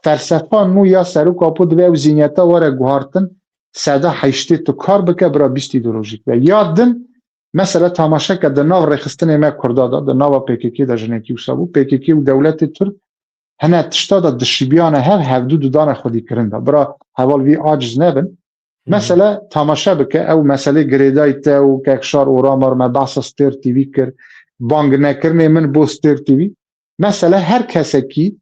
فلسفه نو یا سرو کاپو دوی و زینیتا وره گوهارتن صدا حیشته تو کار بکه برا بیست ایدئولوژیک و یاد دن مثلا تماشا که ده ناو رخستن ایمه کردادا ده ناو پیکیکی دا جنکی و سابو پیکیکی و دولت ترک هنه تشتا دا دشیبیانه هر هفدو دودان خودی کرنده برا حوال وی عاجز نبن مثلا تماشا بکه او مسئله گریدایت او ککشار اورامار ما بحث ستیر تیوی کر بانگ نکرنه من بو ستیر تیوی مثلا هر کسی کی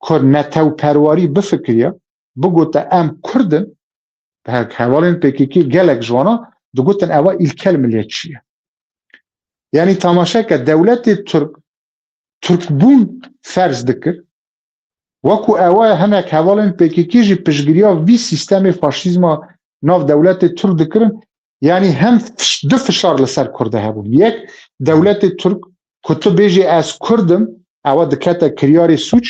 کر نتو پرواری بفکریه بگوته ام کردن به حوالین پیکی گلک جوانا دو گوتن اوا ایلکل ملیت چیه یعنی تماشا که دولت ترک بون فرض دکر وکو اوای هنک حوالین پیکی جی پشگیریا وی سیستم فاشیزما ناف دولت ترک دکرن یعنی هم دو فشار لسر کرده هبون یک دولت ترک کتو بیجی از کردم اوا دکتا کریاری سوچ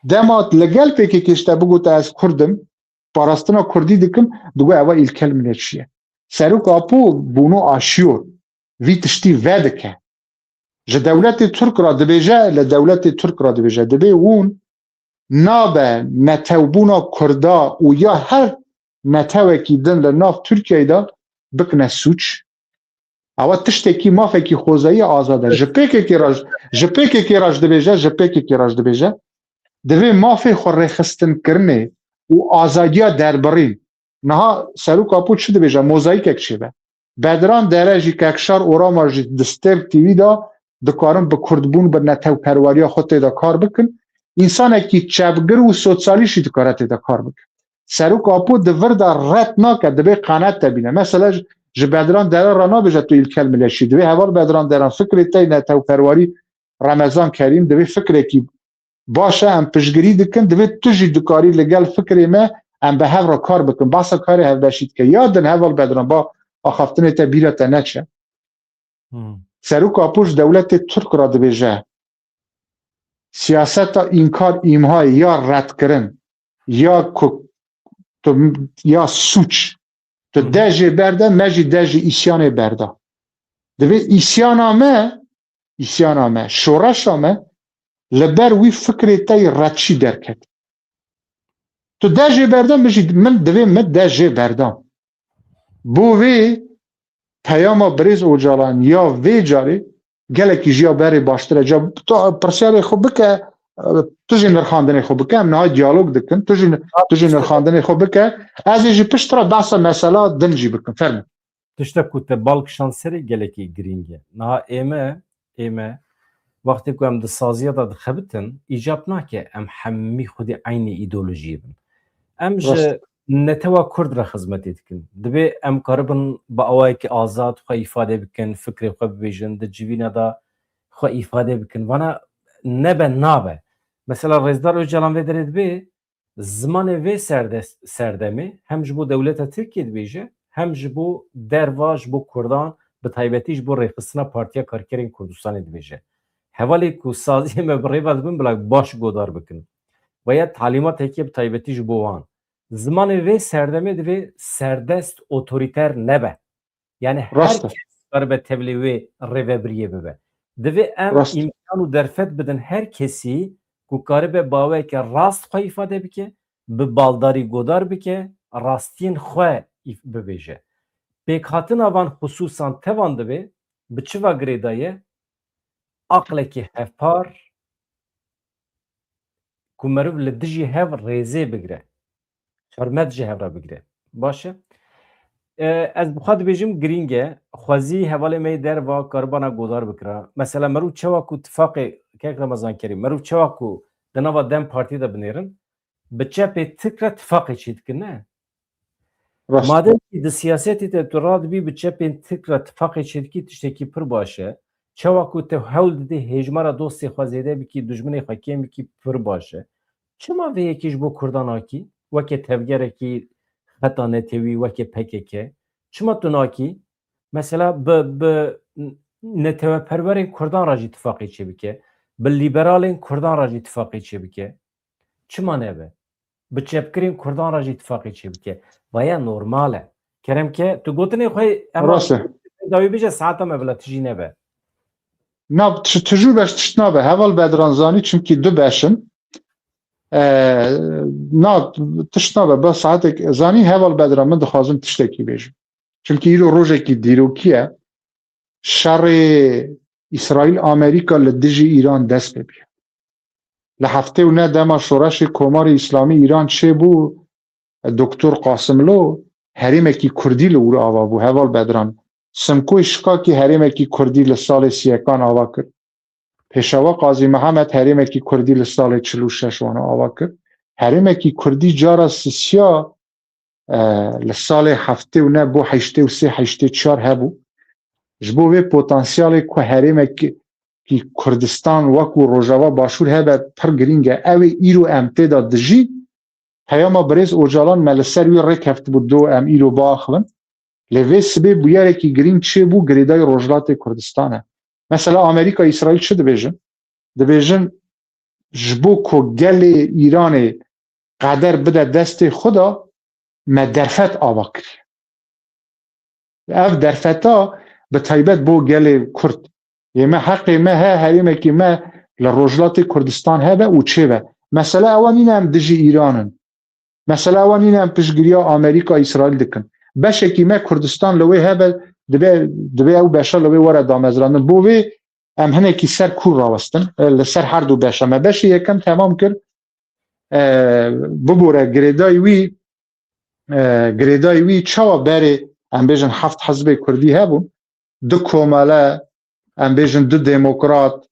دمات لگل پیکی شتا بگوت از کردم پاراستنا کردی دکم دوگو اوا ایلکل منشیه سروک اپو بونو آشیور وی تشتی ودکه جه دولت ترک را دبیجه لدولت ترک را دبیجه دبی اون نابه نتوبونا کردا و یا هر نتوکی دن لناف ترکیه دا بکنه سوچ اوا تشتکی مافکی خوزایی آزاده جپیکی که راج دبیجه دوی مافی خور رخستن کرنه و آزادیا دربرین نها سرو کپوت شده بیجه موزاییک اکشی به بدران درجی که اکشار اورا جی دستر تیوی دا دکارم به کردبون به نتو پرواریا خودت دا کار بکن انسان اکی چپگر و سوتسالیشی دکارت دا کار بکن سرو کپوت دور دا رد ناکه دبی قانت تبینه مثلا جی بدران دران رانا بیجه تو ایلکل ملشی دوی هوار بدران دران فکر تای نتو پرواری رمضان کریم دوی فکر اکی باشه ام پشگیری دکن دوید توجی دکاری لگل فکری ما ام به هف را کار بکن باسا کاری هف بشید که یادن هفال بدران با آخافتن تا بیرت نچه سرو کاپوش دولت ترک را دبیجه سیاست اینکار ایمهای یا رد کرن یا سوچ تو دجی برده مجی دجی ایسیان برده دوید ایسیان آمه شورش آمه لبر وی فکری تای ردشی درکد تو دجی بردم بجید من دوی من دجی بردم بو وی پیاما بریز اوجالان یا وی جاری گلکی جیا بری باشتره جا تو پرسیاری خوب بکه توجی نرخاندنی خوب بکه امنهای دیالوگ دکن توجی نرخاندنی خوب بکه از ایجی پشترا بحثا مثلا دنجی بکن فرمون تشتا کute balkşan seri geleki giringe. Naha eme وقتی که ام د سازیه دا دخبتن ایجاب ناکه ام حمی خودی عین ایدولوژی بن ام جه نتوا کرد را خدمتی دکن دبی ام کاربن با اوای که آزاد خو ifade بکن فکر خو ببیجن د جوینا دا خو ifade بکن وانا نبه نابه مثلا رزدار öcalan ve deredi be زمان ve serdemi hem bu devlete Türkiye dibije hem bu dervaj bu Kurdan به تایبەتیش بۆ ڕێخستنە پارتیا کارکەرین کوردستانی dibêje hevalê ku saziyê me bi rêva dibin bila baş godar bikin. Veya talimat hekî bi taybetî ji bo wan. Zimanê vê serdemê divê serdest otorîter nebe. Yani Rast e. herkes garibe tevlî wê rêvebiriyê bibe. Divê em Rast. imkan û derfet bidin her kesî ku karibe baweke rast xwe îfade bike, bi baldarî godar bike, rastiyên xwe bibêje. Pêkhatina van xusûsan tevan divê bi çiva girêda ye aqlekî hevpar ku meriv li dijî hev rêzê bigire. Hürmet ji hev re bigire. Baş e? Ez bixwe dibêjim girîng e. Xwezî hevalê me derva karibana godar bikira. Mesela merû çawa ku tifaqê kek Remezan Kerîm, merû çawa ku di nava Dem Partî de binêrin, bi çepê tik re tifaqê çê dikin ne? Rast. Madem ki di siyasetê te tu radibî bi çepên tik re tifaqê çê dikî tiştekî pir baş e. Çawa ku te hewl didî hêjmara dostê xwe zêde bikî, dijminê xwe kêm bikî pir baş e. Çima vê yekî ji bo Kurdan akî? Weke tevgerekî heta netewî weke PKK. Çima tu nakî? Mesela bi neteweperwerên Kurdan re jî tifaqê çê bike, bi lîberalên Kurdan re jî tifaqê çê bike. Çima nebe? Bi çepkirên Kurdan re jî tifaqê çê bike. Vaya normal e. Keremke tu gotinê xwe ema Rast e. dawî bêje saeta me bila tijî nebe. Na tijû beş tişt nabe. Heval bedran zanî çünkü du beşin. Na tişt nabe. Ba saatek zanî heval bedran min dixwazim tiştekî bêjim. Çünkü îro rojekî dîrokî ye. Şerê İsraîl Amerîka li dijî İran dest pê bîye. Li heftê û ne dema şoreşê Komarê İslamî İran çêbû Doktor Qasimlo herêmekî Kurdî li wir ava bû. Heval bedran. Simkoy şikakî herêmekî Kurdî li salê sîyekan ava kir. Pêşava Qazî Mihemed herêmekî Kurdî li salê çil û şeş wan ava kir. Herêmekî Kurdî cara sisiya li salê heftê û ne bo heştê û sê heştê çar hebû. Ji bo vê potansiyalê ku herêmekî Kurdistan wekû Rojava Başûr hebe pir girîng e. Ew ê îro em tê de dijî peyama Birêz Ocalan me li ser wî rêk heftibû do em îro biaxivin. Lê vê sibê bûyerekî girîng çêbû girêdayê Rojhilatê Kurdistan e. Mesela Amerîka İsraîl çi dibêjin? Dibêjin ji bo ku gelê Îranê qeder bide destê xwe de me derfet ava kiriye. Ev derfeta bi taybet bo gelê Kurd. Yê me heqê me he, herêmekî me li Rojhilatê Kurdistan hebe û çêve. Mesela ewa nîne em dijî Îranin. Mesela ewa nîne em piştgiriya Amerîka İsraîl dikin. Beşekî me Kurdistan li wê hebe dibe ew beşa li wê were damezrandin. Bo vê em hinekî ser kûr rawestin li ser her du beşa. Me beşê yekem temam kir bibore girêdayî wî çawa berê em bêjin heft hezbê Kurdî hebûn. Du komele em bêjin du demokrat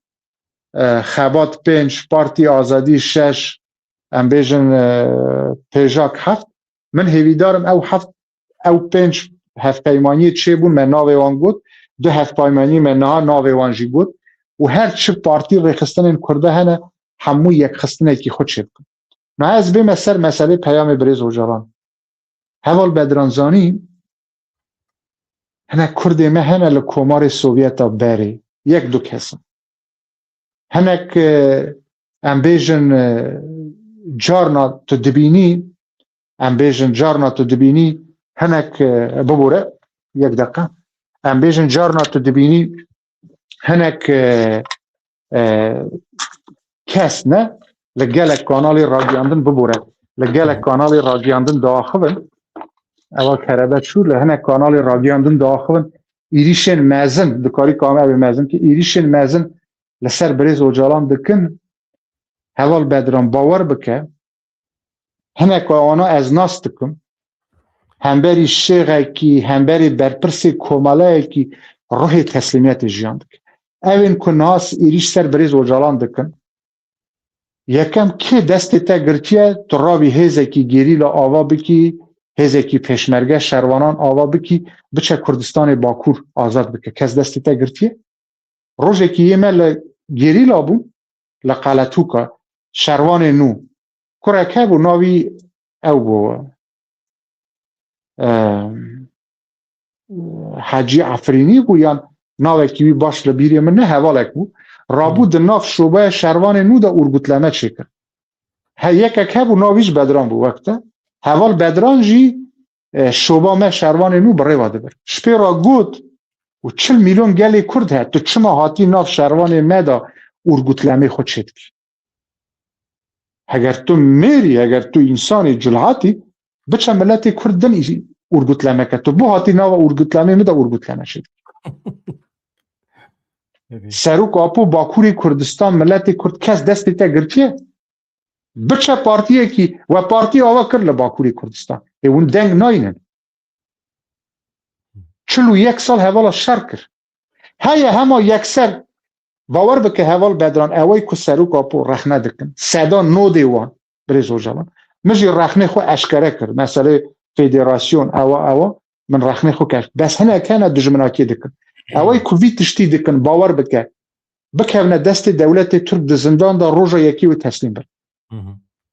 Xebat 5 Partî Azadî 6 em bêjin pêjak heft. Min hêvîdarim ew 5 hevpeymaniyê çêbûn me navê wan got. Du hevpeymaniyê me niha navê wan jî got. û her çi partî rêxistinên Kurda hene hemû yekxistinekî xwe çê bikin. Na ez bême ser meselê Peyamê Birêz Ocalan. Heval bedran zanî hinek Kurdê me hene li Komarê Sovyeta berê. Yek du kesin. Hinek em bêjin carna tu dibînî em bêjin carna tu dibînî hinek bibore yek deqe em bêjin carna tu dibînî hinek kes ne li gelek kanalê radiyandin bibore li gelek kanalê radiyandin diaxivin ewa kerebet şû li hinek kanalê radiyandin diaxivin êrişên mezin dikarî kamevê mezin ki êrişên mezin li ser Birêz Ocalan dikin heval bedran bawer bike hinek wana ez nas dikim hemberî şêxekî hemberî berpirsê komeleyekî ruhê teslîmiyetê jiyan dike. Evên ku nas êriş ser Birêz Ocalan dikin yekem kê destê te girtiye tu ravî hêzekî gerîla ava bikî hêzekî pêşmerge şerwanan ava bikî biçe Kurdistanê Bakur azad bike. Kes destê te girtiye? Rojekî yê me li gerîla bû li Qeletûka şerwanê nû kurek hebû navî ew bû Hecî Efrînî bû yan navekî wî baş li bîrê min ne hevalek bû rabû di nav şobeya şerwanê nû de ûrgutleme çêkir. Yekek hebû navî ji bedran bû wekte هوال بدران جی شوبا ما شروان نو بره واده بر شپی را گوت و 40 میلیون گلی کرد هست تو چما هاتی ناف شروان مدا ارگوتلمی خود شد کی اگر تو میری اگر تو انسان جلعاتی بچه ملت کرد دن ارگوتلمی که تو بو هاتی ناف ارگوتلمی مدا ارگوتلمی شد سروک آپو باکوری کردستان ملت کرد کس دستی تا گرچه بچه پارتیه کی و پارتی آوا کرد لباکوری کردستان اون دنگ ناینن 41 سال هوالا شر کرد هیا همه یکسر باور بکه هوال بدران اوای که سروک آپو رخنه دکن صدا نو دیوان بریز و جوان مجی رخنه خو اشکره کرد مثلا فدراسیون اوا من رخنه خو کرد بس هنه کنه دجمناکی دکن اوای که وی تشتی دکن باور بکه بکهونه دست دولت ترک د زندان دا روژا یکی و تسلیم بر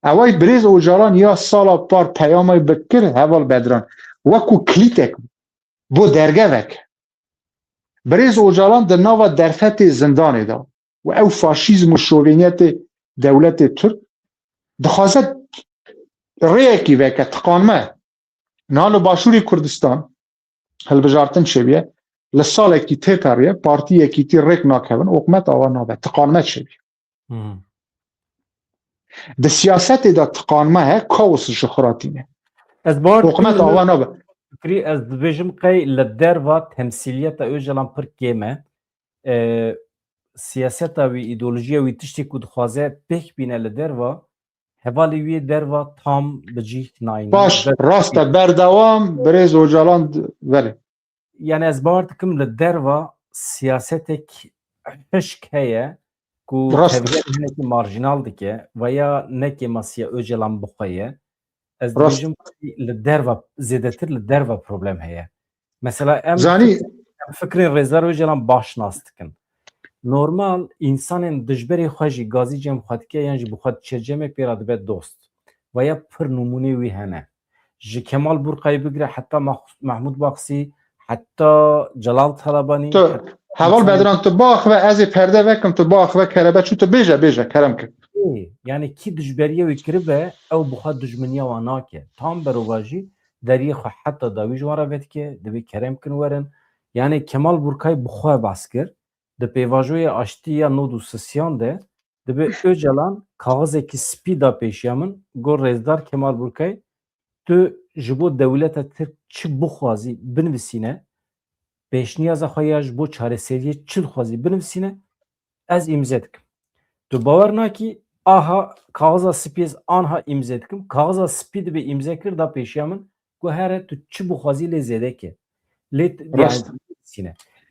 اوای بریز و جالان یا سالا پار پیامای بکر هوال بدران وکو کلیتک بو درگه وک بریز و جالان د ناوا درفت زندان دا و او فاشیزم و شوینیت دولت ترک دخوازد ریکی وکه تقانمه نالو باشوری کردستان هل بجارتن شبیه لسال کی ته کاریه پارتی کی تی رک ناکون حکومت آوا نابه تقانمه شبیه د سیاست دا تقانمه ها کاوس شخراتینه از بار حکومت آوا نابه فکری از دبیجم قی لدر و تمثیلیت اوجلان پر کیمه سیاست و ایدئولوژی و تشتی کود خوازه بک بینه لدر و حوالی وی در و تام بجی ناین باش راست بردوام بریز و جالان ولی یعنی از بار تکم لدر و سیاستک هشک هیه کو تبیه نکی مارجینال دکه و یا نکی مسیح اوجلان بخویه از دبیجم لدر و زیدتر لدر و پروبلم هیه مثلا ام فکرین رزار اوجلان باش ناستکن نورمال انسان دجبری خوشی گازی جم خود که یعنی بخواد چجمه پیراد به دوست و یا پر نمونه وی هنه ج کمال برقای بگیره حتی محمود باقسی حتی جلال طلبانی تو حوال بدران تو باخ و از پرده وکم تو باخ و کربه چو تو بیجه کرم که یعنی کی دجبریه وی کربه او بخواد دجمنیه و ناکه تام برواجی دریه خو حتی داوی جواره بید که دبی کرم کن ورن یعنی کمال برقای بخواه باس کرد د پیواژوی آشتی یا نودو سسیان ده دبی اوجلان کاغذ کی سپیدا پیشیامن گور رزدار کمال برکای تو جبو دولت تر چی بخوازی بنویسینه پیشنیاز خواهیش بو چاره سریه چی خوازی بنویسینه از امضا دکم تو باور ناکی آها کاغذ سپیز آنها امضا دکم کاغذ سپید به امضا کرد دا پیشیامن گو هره تو چی بخوازی لیزده که لیت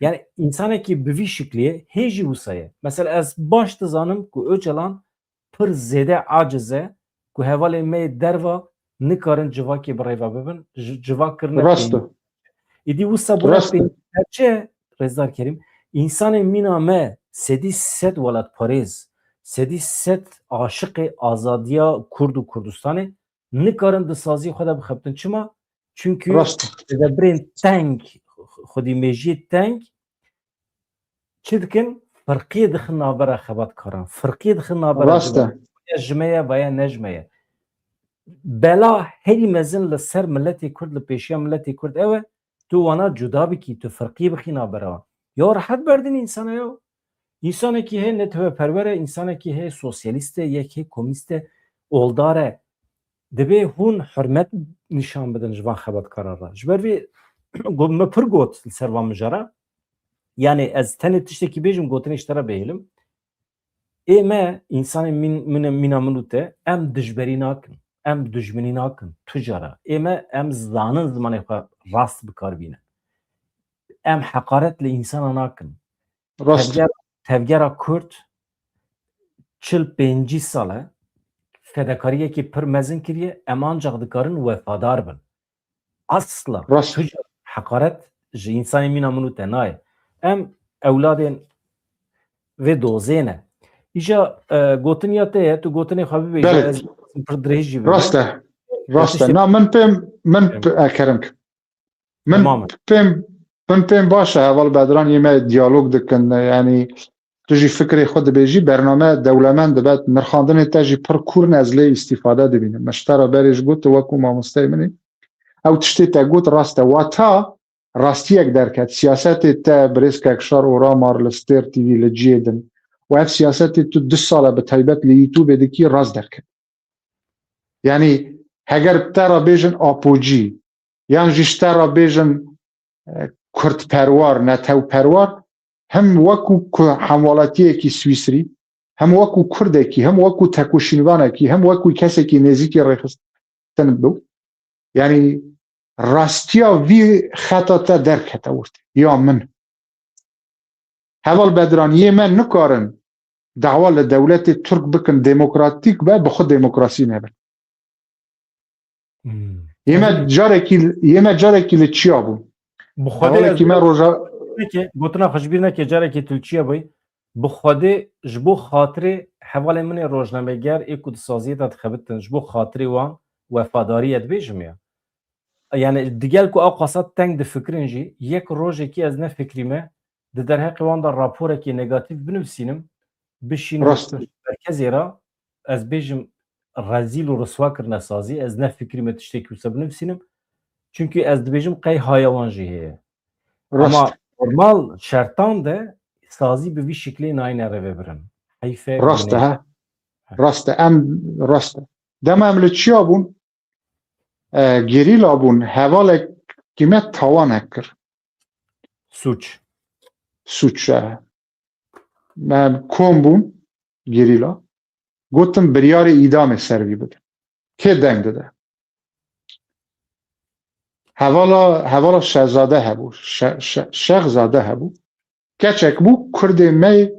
یعنی yani insana ki bir şekliye heji usaya mesela az baş tazanım ku öçalan pır zede acize ku hevale me derva nikarin civaki brayva bibin civak kirne rasto idi usa buna peçe Rezdar Kerim insana mina me sedi set velat Paris sedi set aşık azadiya Kurdu Kurdistan'ı nikarin de sazi xoda bixaptin çima çünkü de brin tank خودی میجی تنگ چی دکن فرقی دخل نابرا خبات کاران فرقی دخل نابرا جمعه و یا نجمعه بلا هری مزن لسر ملتی کرد لپیشیا ملتی کرد اوه تو وانا جدا بکی تو فرقی بخی نابرا یا راحت بردین انسانه یا انسانه که هی نتوه پروره انسانه که هی سوسیالیسته یکی کمیسته اولداره دبی هون حرمت نشان بدن جوان خبات کاران را جبر وی ما پر گوت سروان مجرا yani az tane tişteki bejim gotin iştara beylim me insan mina minute em dijberi nakin em dijmeni nakin tujara me em zanın zamanı rast bikar bine em hakaretle insana nakin tevgera Kürt 45 sale fedakariye ki pir mezin kiriye em ancak dikarin vefadar bin asla tujar hakaret ji insan mina minute nay em evladên vê dozê ne îja gotiniya te ye tu gotinê xwe bibêje ez pir dirêj jî raste na min kerim min pêm baş e heval bedran yê me diyalog dikin yani تو جی فکر خود بیجی برنامه دولمند دبت نرخاندن تا جی پر کور نزله استفاده دبینه مشترا برش گوت وکو مامسته منی او تشتی تا گوت راسته و تا راستی یک درکت سیاست تا بریس که اکشار اورا مار لستر تیوی لجیدن و اف سیاست تو 2 ساله به تایبت لیوتیوب دکی راست درکت یعنی اگر ترا بیجن آپوجی یعنی جشترا بیجن کرد پروار نتو پروار هم وکو حمالاتی کی سوئیسری هم وکو کرد کی هم وکو تکوشینوان کی هم وکو کسی کی نزدیک رخصتن بو یعنی راستیا وی خطا تا درکت ورد یا من حوال بدرانی من نکارن دعوال دولت ترک بکن دموکراتیک و بخود دموکراسی نبر یما جاره کی لچیا بو بخوده کی من روزا که گوتنا خوشبیر نه که جاره که تلچیه بای بخوده جبو خاطر حوال من روزنامه‌گر اکود سازی داد خبرتن جبو خاطر وان وفاداریت بیجمیا یعنی دیگل کو اوقاسات تنگ د فکرینجی یک روزی کی از نه فکریمه د در حق وان در راپور کی نگاتیو بنویسینم بشین مرکز را از بیجم رزیل و رسوا کرنا سازی از نه فکریمه تشتکی و بنویسینم چونکی از بیجم قی هایوان جیه اما normal şarttan da sazı bir şekilde aynı araba verem. Hayfe. Rasta ha. Rasta em rasta. Demem li çiya bun gerîla bun hevalek kime tavan ekir. Suç. Suç. Em kom bun gerîla. Gotim biryarê îdamê servî bidin. Kê deng dide? Hevala şehzade hebû, şehzade hebû. Keçek bû Kurdê me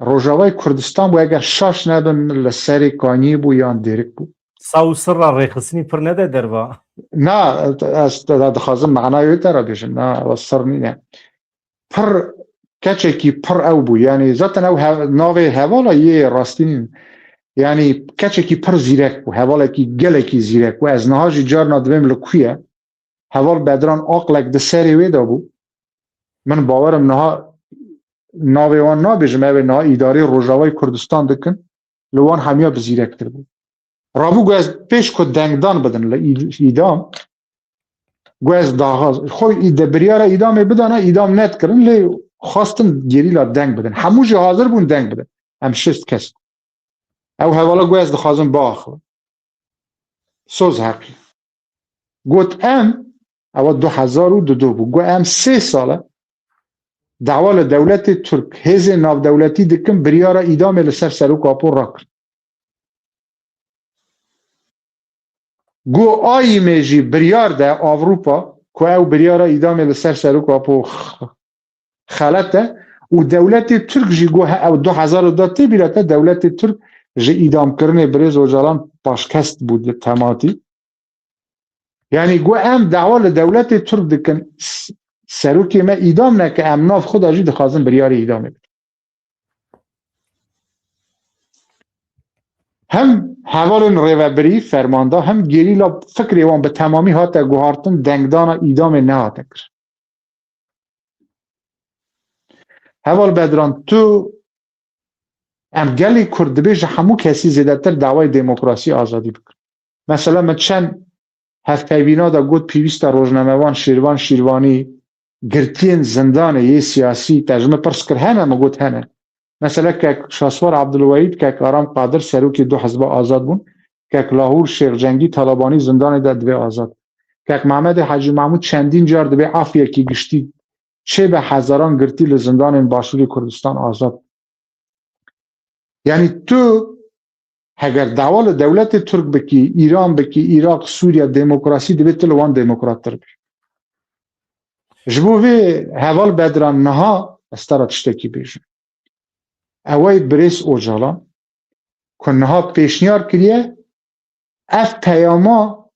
Rojavayê Kurdistan bû eger şaş nebin li serê kaniyê bû yan dêrik bû. Saw sirra rêxistinî pir nede derva. Na, ez dixwazim meعنayê te re bêjim, na ew sir nîne. Pir keçekî pir ew bû, yanî zaten ew navê hevala yê rastî nîn. Yani keçekî pir zîrek bû, hevalekî gelekî zîrek û ez niha jî carna dibêm li ku ye heval bedran aqlek di serê wê de bû min bawerim niha navê wan nabêjim ew ê niha îdarê Rojavayê Kurdistan dikin li wan hemiya bi zîrektir bû rabû gu ez pêş ku dengdan bidin li îdam gu ez daxwaz xwe de biryara îdamê bidane îdam nedkirin lê xwastin gerîla deng bidin hemû jî hazir bûn deng bidin em 6 kes ew hevala gu ez dixwazim biaxivim soz heqî got em ewa 2002 bû gu em 3 sale dawal dewletê Türk hêzên navdewletî dikin biryara îdamê li ser serok apor rakin gu ayî me jî biryar de Avrupa ku ew biryara îdamê li ser serok apor xelet e û dewletê Türk jî gu ew 2002 tê bîre te dewletê Türk ji îdamkirinê Birêz Ocalan paşkest bû di tematî yani gu em dawa li dewletê Türk dikin serokê me îdam neke em nav xwe jî dixwazin biryarê îdamê bikin hem hevalên rêvebirî fermanda hem gerîla fikrê wan bi temamî hate guhartin dengdana îdamê nehate kir heval bedran tu em gelê Kurd dibê ji hemû kesî zêdetir dawayê demokrasî azadî bikin mesela min çend hevpeyvîna da got pêwîst e rojnamevan Şêrvan Şîrvanî girtiyên zindanê yê siyasî te ji min pirs kir hene min got hene mesela kek Şahswar Abdulwahîd kek Aram Qadir serokê du hizba azad bûn kek Lahûr Şêxcengî Talebanî zindanê de divê azad kek Mehmedê Hacî Mahmûd çendîn car divê afiyekî giştî çê be hezaran girtî li zindanên Başûrê Kurdistan azad yani tu heger dawa li dewletê Türk bikî İran bikî Iraq Sûriye demokrasî divê tu li wan demokrattir bî ji bo vê heval bedran niha ez te re tiştekî bêjim ew Birêz Ocalan ku niha pêşniyar kiriye ev peyama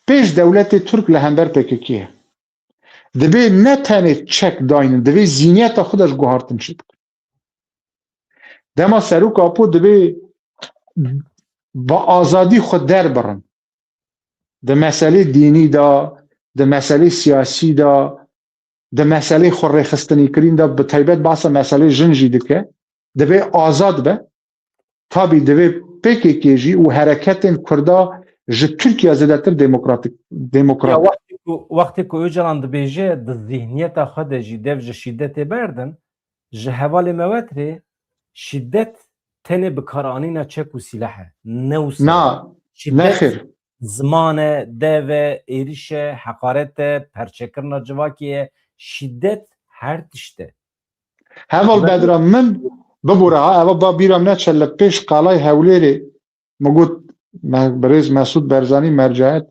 pêş dewletê Türk li hember PKK ye divê ne tenê çek dayînin divê zîniyeta xwe de ji guhartin çê bikin dema serok apû divê bi azadî xwe derbirin di meselê dînî da di meselê siyasî da ده مسئله خور خستنی کرین ده به تایبت باسا مسئله جنجی دکه دوی آزاد به تابی دوی پکی کیجی و حرکت کردا جه ترکیه زدتر یا دموکرات وقتی که اوجلان دبیجه د ذهنیت خود جی دف جه شدت بردن جه حوال موتره شدت تنه بکارانینا چک و سلاحه نوسه نه شدت نخیر زمان دو ایریش حقارت پرچکرنا جواکیه شدت هر تشته هول بدرم من ببوره ها اول با بیرم نه چل پیش قالای هولیری مگود بریز مسعود برزانی مرجعیت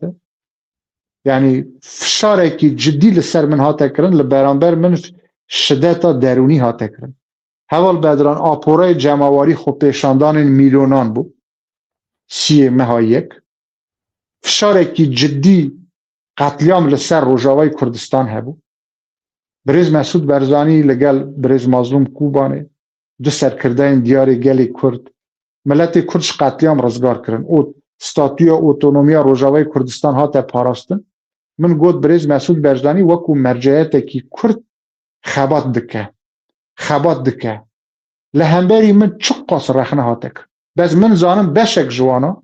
یعنی فشاره کی جدی لسر من هاته کرن لبرانبر من شدتا درونی هاته کرن هول بدران آپورای جمعواری خو پیشاندان میلیونان بود سی مها یک فشاره کی جدی قتلیام لسر روجاوای کردستان هبو بریز مسعود برزانی لگل بریز مظلوم کوبانه دو سرکردین دیاری گلی کرد ملت کردش قتلیام رزگار کرن او ستاتوی اوتونومیا روجاوای کردستان هاته پاراستن من گوت بریز مسعود برزانی وکو مرجعیت کی کرد خبات دکه لهمبری من چق قاس رخنه هاتک بس من زانم بشک جوانا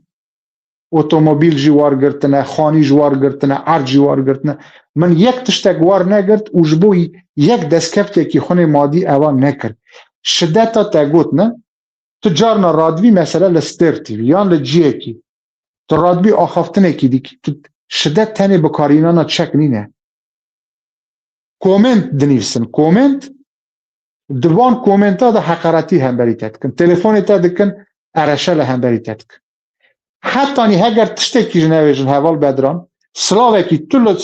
اوتومبیل جوار گرتنه خانی جوار گرتنه ارج جوار گرتنه من یک تشتک وار نگرت و جبوی یک دستکفته کی خونه مادی اوان نکرد شدتا تگوت نه تو جارنا رادوی مثلا لستر تیوی یان لجیه کی تو رادوی آخافتنه کی دی تو شدت تنه بکارینانا چک نینه کومنت دنیسن کومنت دوان کومنتا دا حقارتی هم بریتت کن تلفون تا دکن ارشل هم بریتت کن حتی نی هگر تشتکی جنویجن حوال بدران سلاوه کی طولت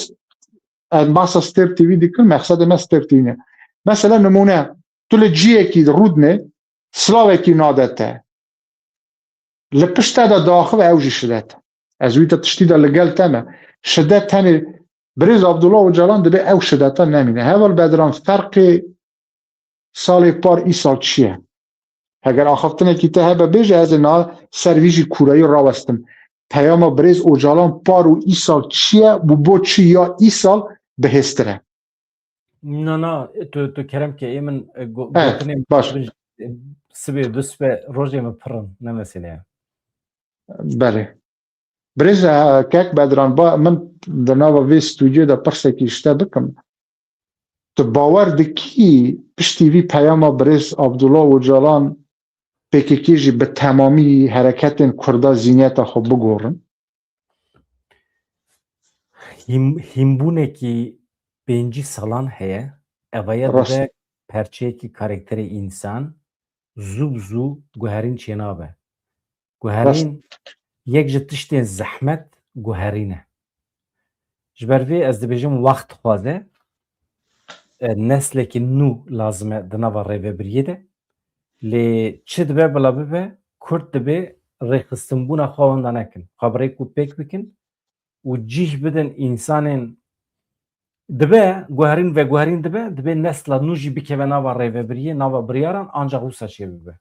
ماسا ستر تیوی دکن مقصد ما ستر تیوی نه مثلا نمونه طول جیه کی رود نه سلاوه کی نادته لپشتا دا داخل اوجی شدت از ویتا تشتی دا لگل تمه شدت تنه بریز عبدالله و جلان دبه او شدتا نمینه حوال بدران فرق سال پار ای سال چیه اگر آخفتنه کی ته به بیجه از نا سرویجی کورایی راوستم پیام بریز او جلان پار و ای سال چیه بو چی یا ای سال بهستره نه تو کرم که ای من گوتنیم باش سبی دوست به روژه مپرن نمسیله بله بریز کک بدران با من دنا و وی استودیو دا پرسه کیشته بکم تو باور دکی پشتی وی پیام بریز عبدالله و جلان پکیجی به تمامی حرکت کردا زینیت خو بگورن هیمبونه کی 5 سالان هه اویا دبه پرچه کی کارکتر انسان زو گوهرین چنابه گوهرین یک جتشتین زحمت گوهرینه جبروی از دبیجم وقت خوازه نسل کی نو لازمه دنوا ریوه بریده لی چه دبه بلا ببه کرد دبه ریخستنبونه خواهنده نکن خبره کو پیک بکن و جیش بدن انسانین دبه گوهرین دبه نسل نوجی بکه و نوا ریوه بریه نوا بریاران آنجا غوصه چیه ببه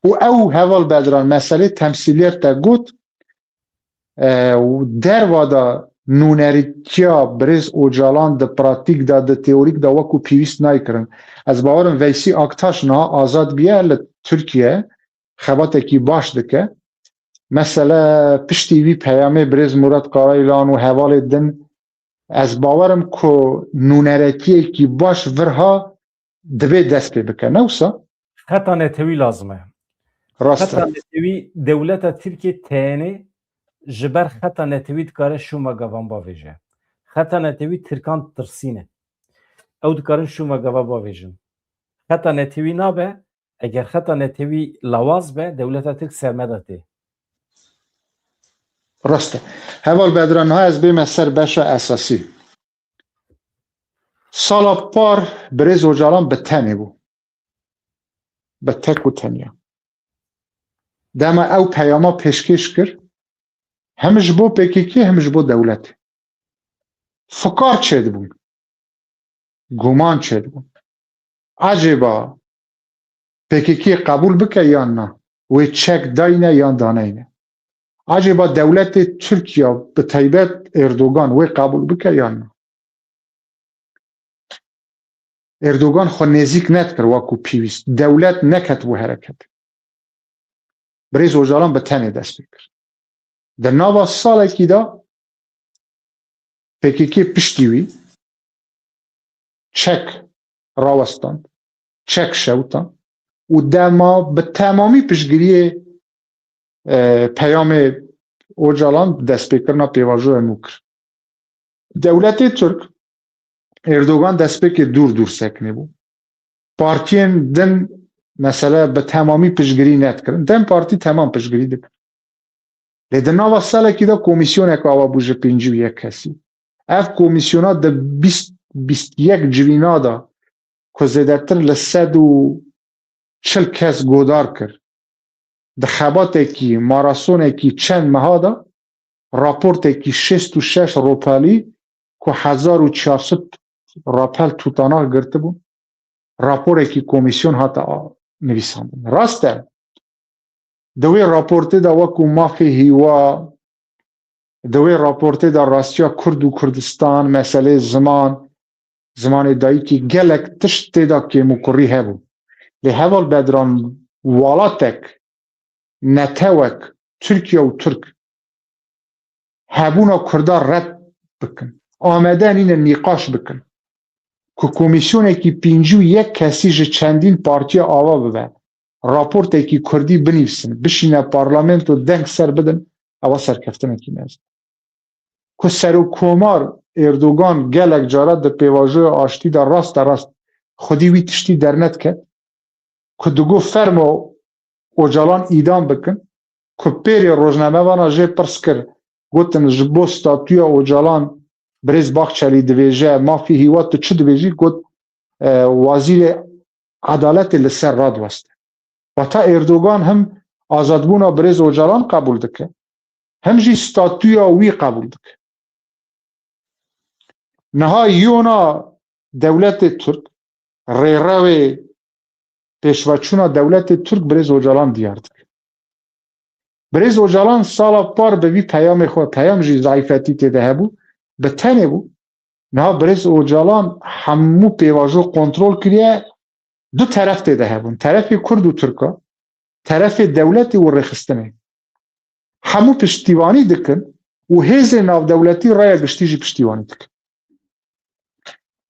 و او هوال بدران مسئله تمثیلیت تا گوت و در وادا نونریتیا بریز او جالان ده پراتیک دا ده تئوریک دا وکو پیویست نای کرن از باورم ویسی اکتاش نا آزاد بیه لترکیه خباته کی باش دکه مثلا پشتی وی پیامه بریز مراد قارایلان و حوال دن از باورم که نونریتیه کی باش ورها دبه دست پی بکه نوسا حتی نتوی لازمه راسته حتی نتوی دولت ترکیه تینه جبر حتی نتوی دکاره شوما گوان باویجه حتی نتوی ترکان ترسینه او دکارن شوما گوان باویجن حتی نتوی نابه اگر حتی نتوی لواز به دولت ترک سرمدته راسته هوال بدران ها از بیم سر بش اساسی سالا پار بریز و جالان به تنه بو به تک و تنیا دما او پیاما پیشکش کرد همش بو پکیکی همش بو دولت فکار چید بون گمان چید بون عجبا پکیکی قبول بکه یا نه و چک داینه یا دانینه عجبا دولت ترکیه به تایبت اردوگان و قبول بکه یا نه اردوغان خو نزیک نت کر واکو پیویست دولت نکت و حرکت بریز اوجالان به تنه دست بکر در ناوا سال کی دا PKK پشتیوی چک راوستان چک شوتان و دما به تمامی پشگیری پیام اوجالان دست بکرنا پیواجو نوکر دولت ترک اردوغان دست بکر دور سکنه بود پارتین دن مثلا به تمامی پشگیری نت کردن دن پارتی تمام پشگیری دکن لیدن ناوا ساله که دا کمیسیون اک آوا بوجه 51 کسی اف کمیسیونا دا 21 جوینا دا که زیدتر لسد و 40 کس گودار کرد دا خبات اکی ماراسون اکی چند مها دا راپورت اکی 66 روپالی که 1400 راپل توتانا گرته بود راپور اکی کمیسیون هاتا نویساندن راسته دوی راپورته دا وکو مافی هیوا دوی راپورته دا راستیا کرد و کردستان مسئله زمان دایی که گلک تشت دا که مکری هبو لی هول بدران والاتک نتوک ترکیه و ترک هبونا کردار رد بکن آمدن این نیقاش بکن که کمیسیون که 51 کسی جه چندین پارتی آوا ببه راپورت که کردی بنویسن بشینه پارلمنت و دنگ سر بدن اوا سرکفتن که نزد که سر و کومار اردوغان گلک جارت در پیواجه آشتی در راست خودی وی تشتی در نت کرد که دگو فرم و اوجالان ایدام بکن که پیری روزنامه وانا جه پرس کر گوتن جبو ستاتوی اوجالان بریز باخچلی دویجه مافی هیوات تو چه دویجی گوت وزیر عدالت لسر راد وسته و تا اردوغان هم آزادبونا بریز اوجالان قبول دکه هم جی ستاتوی وی قبول دکه نها یونا دولت ترک ریروی پیشوچونا دولت ترک بریز اوجالان دیار دکه بریز اوجالان سالا پار به وی پیام خود پیام جی ضعیفتی تیده هبو به تنه بود نه بریز اوجالان همو پیواجو کنترل کریه دو طرف تیده هبون طرف کرد و ترکا طرف دولت و رخستنه همو پشتیوانی دکن و هیز ناو دولتی رای گشتیجی پشتیوانی دکن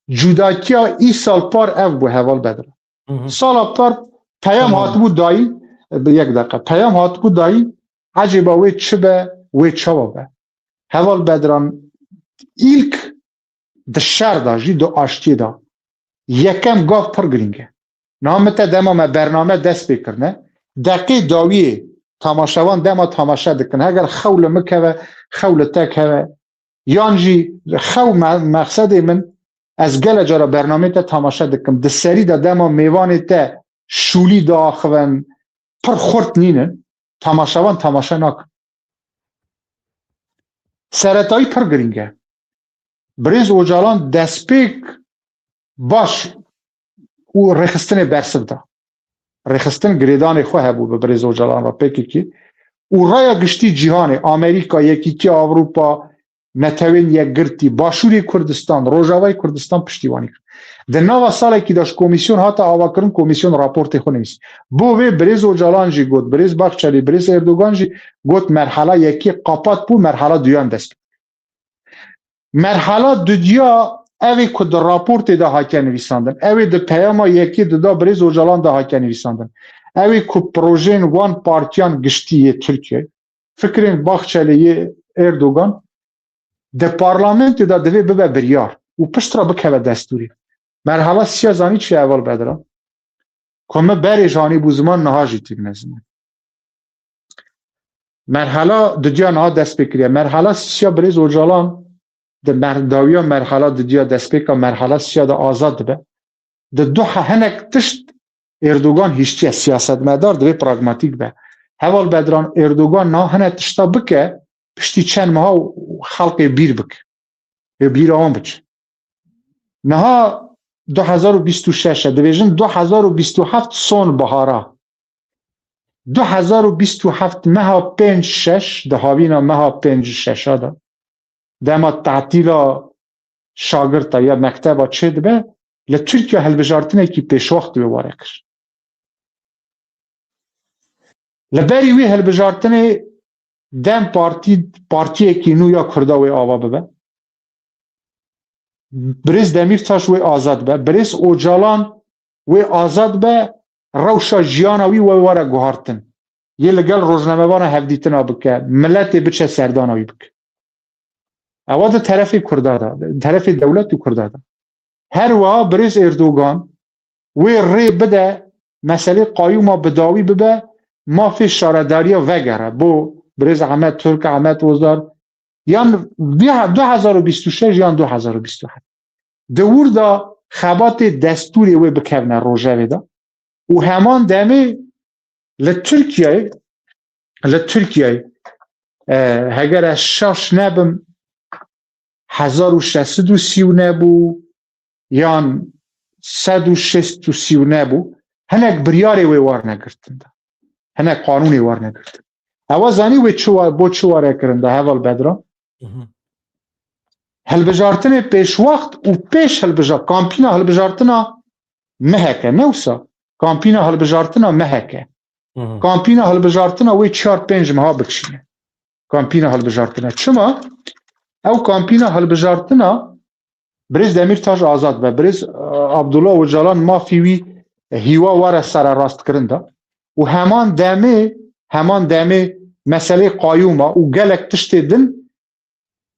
جوداکیا ای سال پار اف بو حوال بدره سال پار پیام هاتبو دایی یک دقیقه پیام هاتبو دایی عجبا وی چه به وی چاوا به حوال بدران ایلک د شهر دا جی دو آشتی دا یکم گاف پر گرینگه نامتا دما ما برنامه دست بکرنه دقیق داویه تماشاوان دما تماشا دکن اگر خول مکوه خول تکوه یانجی خو مقصد من از گل جارا برنامه تا تماشا دکم د سری دا دما میوان تا شولی دا آخوان پر خورد نینه تماشاوان تماشا نکن سرطایی پر گرینگه بریز اوجالان دسپیک باش او رخستن برسد دا رخستن گریدان خواه هبو به بریز اوجالان را پیکی که او رای گشتی جهان آمریکا یکی که آوروپا نتوین یک گرتی باشوری کردستان روژاوای کردستان پشتیوانی کرد در نوا سالی که داشت کمیسیون هاتا آوا کرن کمیسیون راپورت خو نویس بو بریز اوجالان جی گوت بریز باخچلی بریز اردوغان جی گوت مرحله یکی قاپات بو مرحله دویان دست مرحله دودیا اوی که در راپورت دا حاکه نویساندن اوی در پیاما یکی دا بریز اوجالان دا حاکه نویساندن اوی که پروژین وان پارتیان گشتی ترکیه فکرین باخچلی اردوغان در پارلمنت دا دوی ببه بریار و پشت را بکوه دستوری مرحله سیازانی چی اول بدرم کمه بری جانی بوزمان نهاجی تیگ نزمه مرحله دودیا نها دست بکریه مرحله سیا بریز اوجالان در داویا مرحله دودیا دست بکا مرحله سیا دا آزاد به در دو هنک تشت اردوغان هیچی سیاست مدار دوی پراغماتیک به حوال بدران اردوغان نه هنه تشتا بکه پشتی چند ماه خلق بیر بکه بیر آن بچه نه 2026 دویژن 2027 سون بهارا 2027 مها 5-6 دهاوینا مها 5-6 دا دما تعطیلا شاگرد یا مکتبا چه دبه لترکیه هلبجارتنێکی پێشوەخت وێ وەرە کرد لەبەری وێ هەلبژارتنێ دەم پارتیەکی نو یا کوردا وێ ئاوا ببە برێز دەمیرتاش وێ ئازاد بە برێز ئۆجاڵان وێ ئازاد بە ڕەوشە ژیانە وی وێ وەرە گوهارتن یê لەگەڵ ڕۆژنامەوانە هەفدیتنا بکە ملەتێ بچە سەردانە وی بکە ئەوە دە تەرەفی کوردادا تەرەفی دەولەت و کوردادا هەروەها برێز ئێردۆگان وێ ڕێ بدە مەسەلەی قایوما بداوی ببە مافê şaredariya vegere bo Birêz Ehmed Türk Ehmed Ozar yan 2026 yan 2027 di wir da xebatê destûrê wê bikevne rojevê da û heman demê li Tirkiyeyê heger ez şaş nebim 1639 bû yan 139 bû hinek biryarê wê war negirtin da hinek qanûnê war negirtin ewa zanî wê bo çi ware kirin da heval bedra hilbijartinê pêşwext û pêş kampîna hilbijartina meheke ne wisa kampîna hilbijartina meheke kampîna hilbijartina wê 4-5 meha bikişîne kampîna hilbijartina çima ew kampîna hilbijartina Birêz Demirtaş azad be Birêz Abdullah Öcalan mafî wî hîwa ware sererastkirin da û heman demê meselê qayûma û gelek tiştê din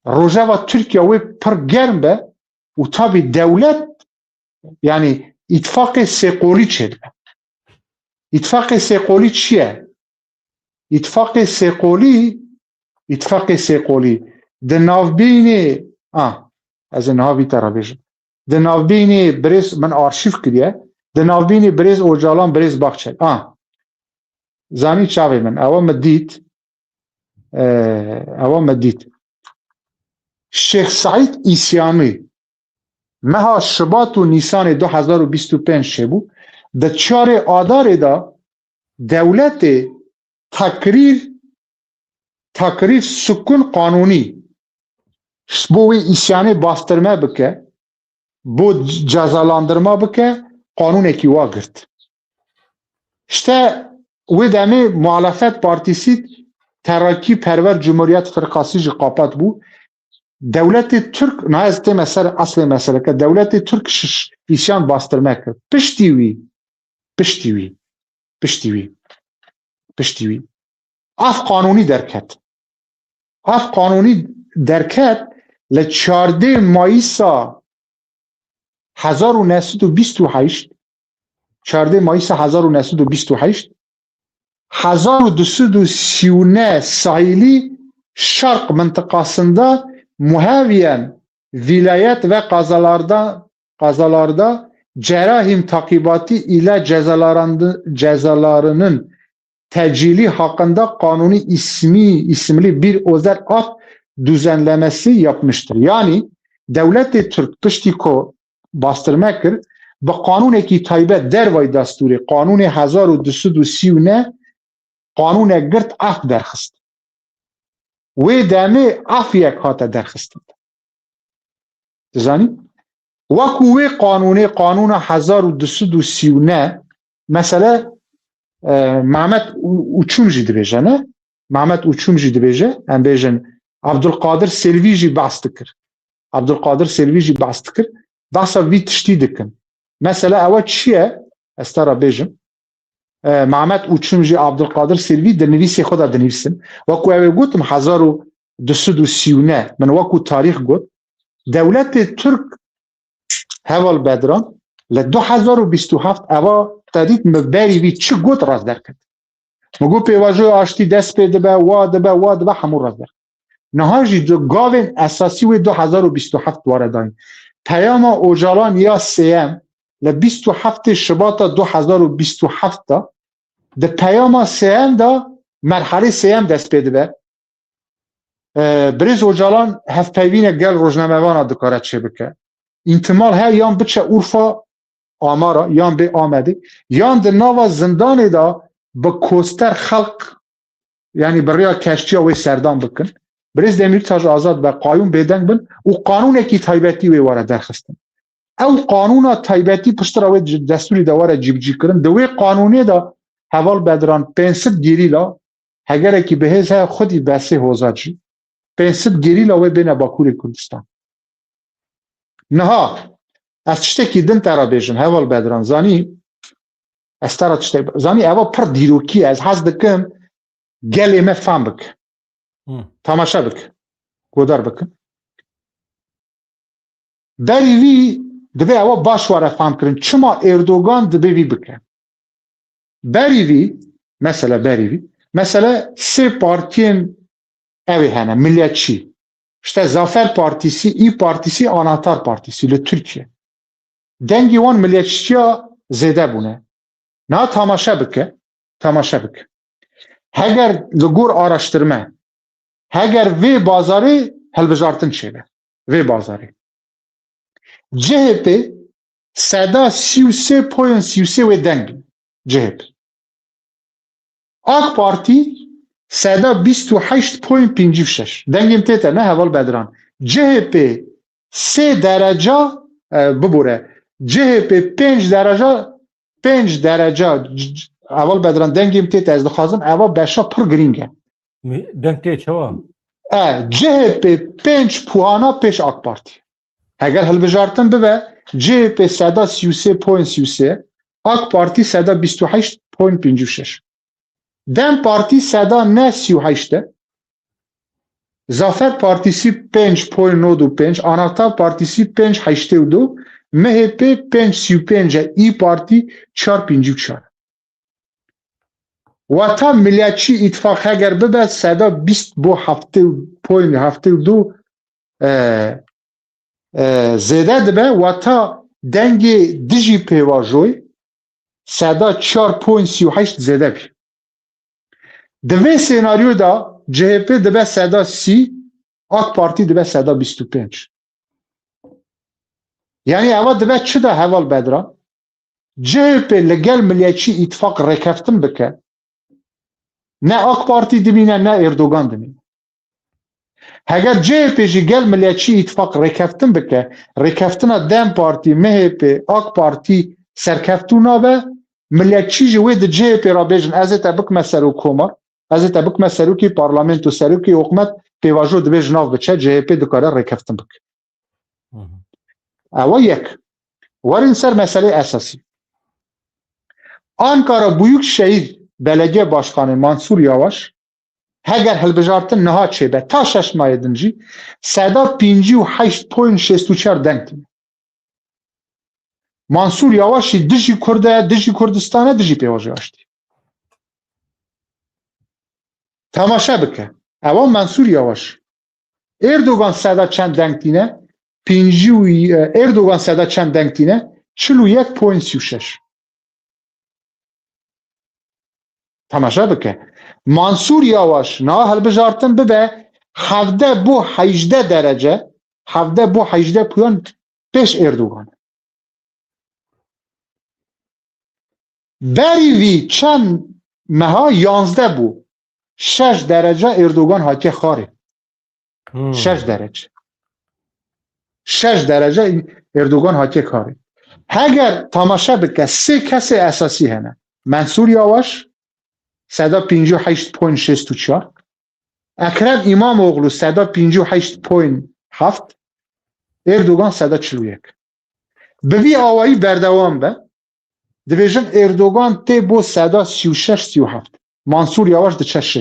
rojeva Tirkiye wê pir germ be û tabî dewlet yani îtifaqê sêqolî çêdibe îtifaqê sêqolî çi ye îtifaqê sêqolî di navbînê ez ê niha vî te re bêjim di navbînê birêz min arşîv kiriye di navbînê Birêz Öcalan Birêz Baxçel zanî çavê min ewa me dît Şeyh Saîd İsyanî meha Şibat û Nîsanê 2025 çêbû di 4 Adarê da dewletê tekrîr sukun qanûnî bo wê îsyanê bastırme bike bo cezalandırma bike qanûnekî wa girt işte wê demê muhalefet partîsî Terakî Perver Cumhuriyet Firqasî jî qapat bû dewletê Türk nahez tê meser eslê meseleke dewletê Türk îsyan bastırme kir piştî wî af qanûnî derket li 14 Mayîsa 1928 1239 sahilî şarq mintiqasında muheviyen vilayet ve qazalarda cerahim takibatı ile cezalarının tecili hakkında kanuni isimli bir özel af düzenlemesi yapmıştır. Yani devlet-i Türk piştî ku bastırma kir bi qanûnekî taybet dervay destûrê qanûnê 1239 qanûne girt af derxist. Wê demê afiyek hate derxistin. Dizanî? Wekû wê qanûna 1239 mesela Mehmet Uçum jî dibêje ne? Mehmet Uçum jî dibêje em bêjin Abdülkadir Selvi jî behs dikir. Abdülkadir Selvi jî behs dikir. Behsa vî tiştî dikin. Mesela ew çi ye? Ez te re bêjim. Mehmet Uçum jî Abdülkadir Selvi di nivîsê xwe da dinivîsin. Wekû ew ê gotim 1239 min wekû tarîx got dewletê Türk heval bedran li 2027 ewa tedît mi berî wî çi got rast derket. Mi got pêvajoya aştî dest pê dibe wa dibe hemû rast derket. Niha jî di gavên esasî wê 2027 ware dayîn. Peyama Öcalan ya sêyem li 27 Şibata 2027 da di peyama sêyem da merhelê sêyem dest pê dibe. Birêz Öcalan hevpeyvînek gel rojnamevana dikare çê bike. İhtimal he yan biçe Urfa Amara yan bê Amedê yan di nava zindanê da bi koster xelq yani bi rêya keştiya wê serdan bikin. Birêz Demirtaş azad be qayûn bêdeng bin û qanûnekî taybetî wê were derxistin. او قانونا تایبەتی پشتڕ ئەوەی دەستوری دەوەرە جیبجیکردن دوێ قانونێدا هەواڵ بەدران 500 گیریلا هەگەرێکی بەهێز هەیە خودی بەسێ هۆزاجی 500 گیریلا وێ بێنە باکووری کوردستان نەها ئەس شتێکی دن تەرا بێژم هەواڵ بەدران زانی ئەستارە شتێک زانی ئەوە پڕ دیرۆکی ئەس حەز دەکەم gelê me fam bike tamaşa bike godar bike berî vî dibe ewa baş were famkirin çima Erdogan dibe vî bike berî vî mesele sê partiyên evê hene milliyetçî işte Zafer Partisi İ Partisi Anahtar Partisi li Türkiye dengî wan milliyetçiya zêde bûne na tamaşa bike heger li gor araştırma heger vê bazarê hilbijartin çêbe vê bazarê CHP seda 33.33 wê dengî CHP AK Parti seda 28.56 dengîm tête ne heval bedran CHP 3 derece bibore CHP 5 derece اول بدران دنگیم تیت از دخوازم اول بشا پر گرینگه دنگ تیت چوا؟ CHP 5 puana peş AK Parti eğer helbejartın bebe CHP seda 33.33 AK Parti seda 28.56 Dem Parti seda ne 38 Zafer Partisi 5.95 Anahtar Partisi 5.82 MHP 5.35 İ Parti 4.54 Vatan Milliyetçi İttifak eğer bibe seda 20 bu hafte du zede dibe vata dengi diji pevajoy seda 4.38 zede bir. Dibe senaryoda CHP dibe seda si AK Parti dibe seda 25. Yani eva dibe çi da heval bedra CHP legel Milliyetçi İttifak rekeftin bike ne AK Parti dibine ne Erdogan dibine. Eğer CHP ji gel Milliyetçi İttifak rekeftin bike, rekeftina Dem Parti, MHP, AK Parti serkeftuna ve Milliyetçi ji wê de CHP ra bêjin ez ê te bikme serok komar, ez ê te bikme serokî parlamento, serokî hikûmet pêvajo dibêj nav biçe CHP dikare rekeftin bike. Ewa yek. Werin ser meselê esasî. Ankara Büyükşehir Belediye Başkanı Mansur Yavaş heger hilbijartin niha çêbe ta 6 mayê din jî seda 58.64 deng tîne. Mansur Yavaş jî dijî Kurd dijî Kurdistanê dijî pêvajoya açtî. Temaşa bike. Ewa Mansur Yavaş Erdogan seda çend deng tîne Erdogan seda çend deng tîne 41.36 Tamaşa bike. Mansur Yavaş na hilbijartin bibe 17 bu 18 derece 17 bu 18 puan peş Erdogan. Berî vî çend meha 11 bu 6 derece Erdogan hatiye xarê. 6 derece. 6 derece Erdogan hatiye xarê. Heger tamaşa bike sê kesê esasî hene. Mansur Yavaş seda 58.64 Ekrem İmamoğlu seda 58.7 Erdogan seda 41 Bi vî awayî berdewam be dibêjin Erdogan tê bo seda 36-37 Mansur Yavaş diçe 6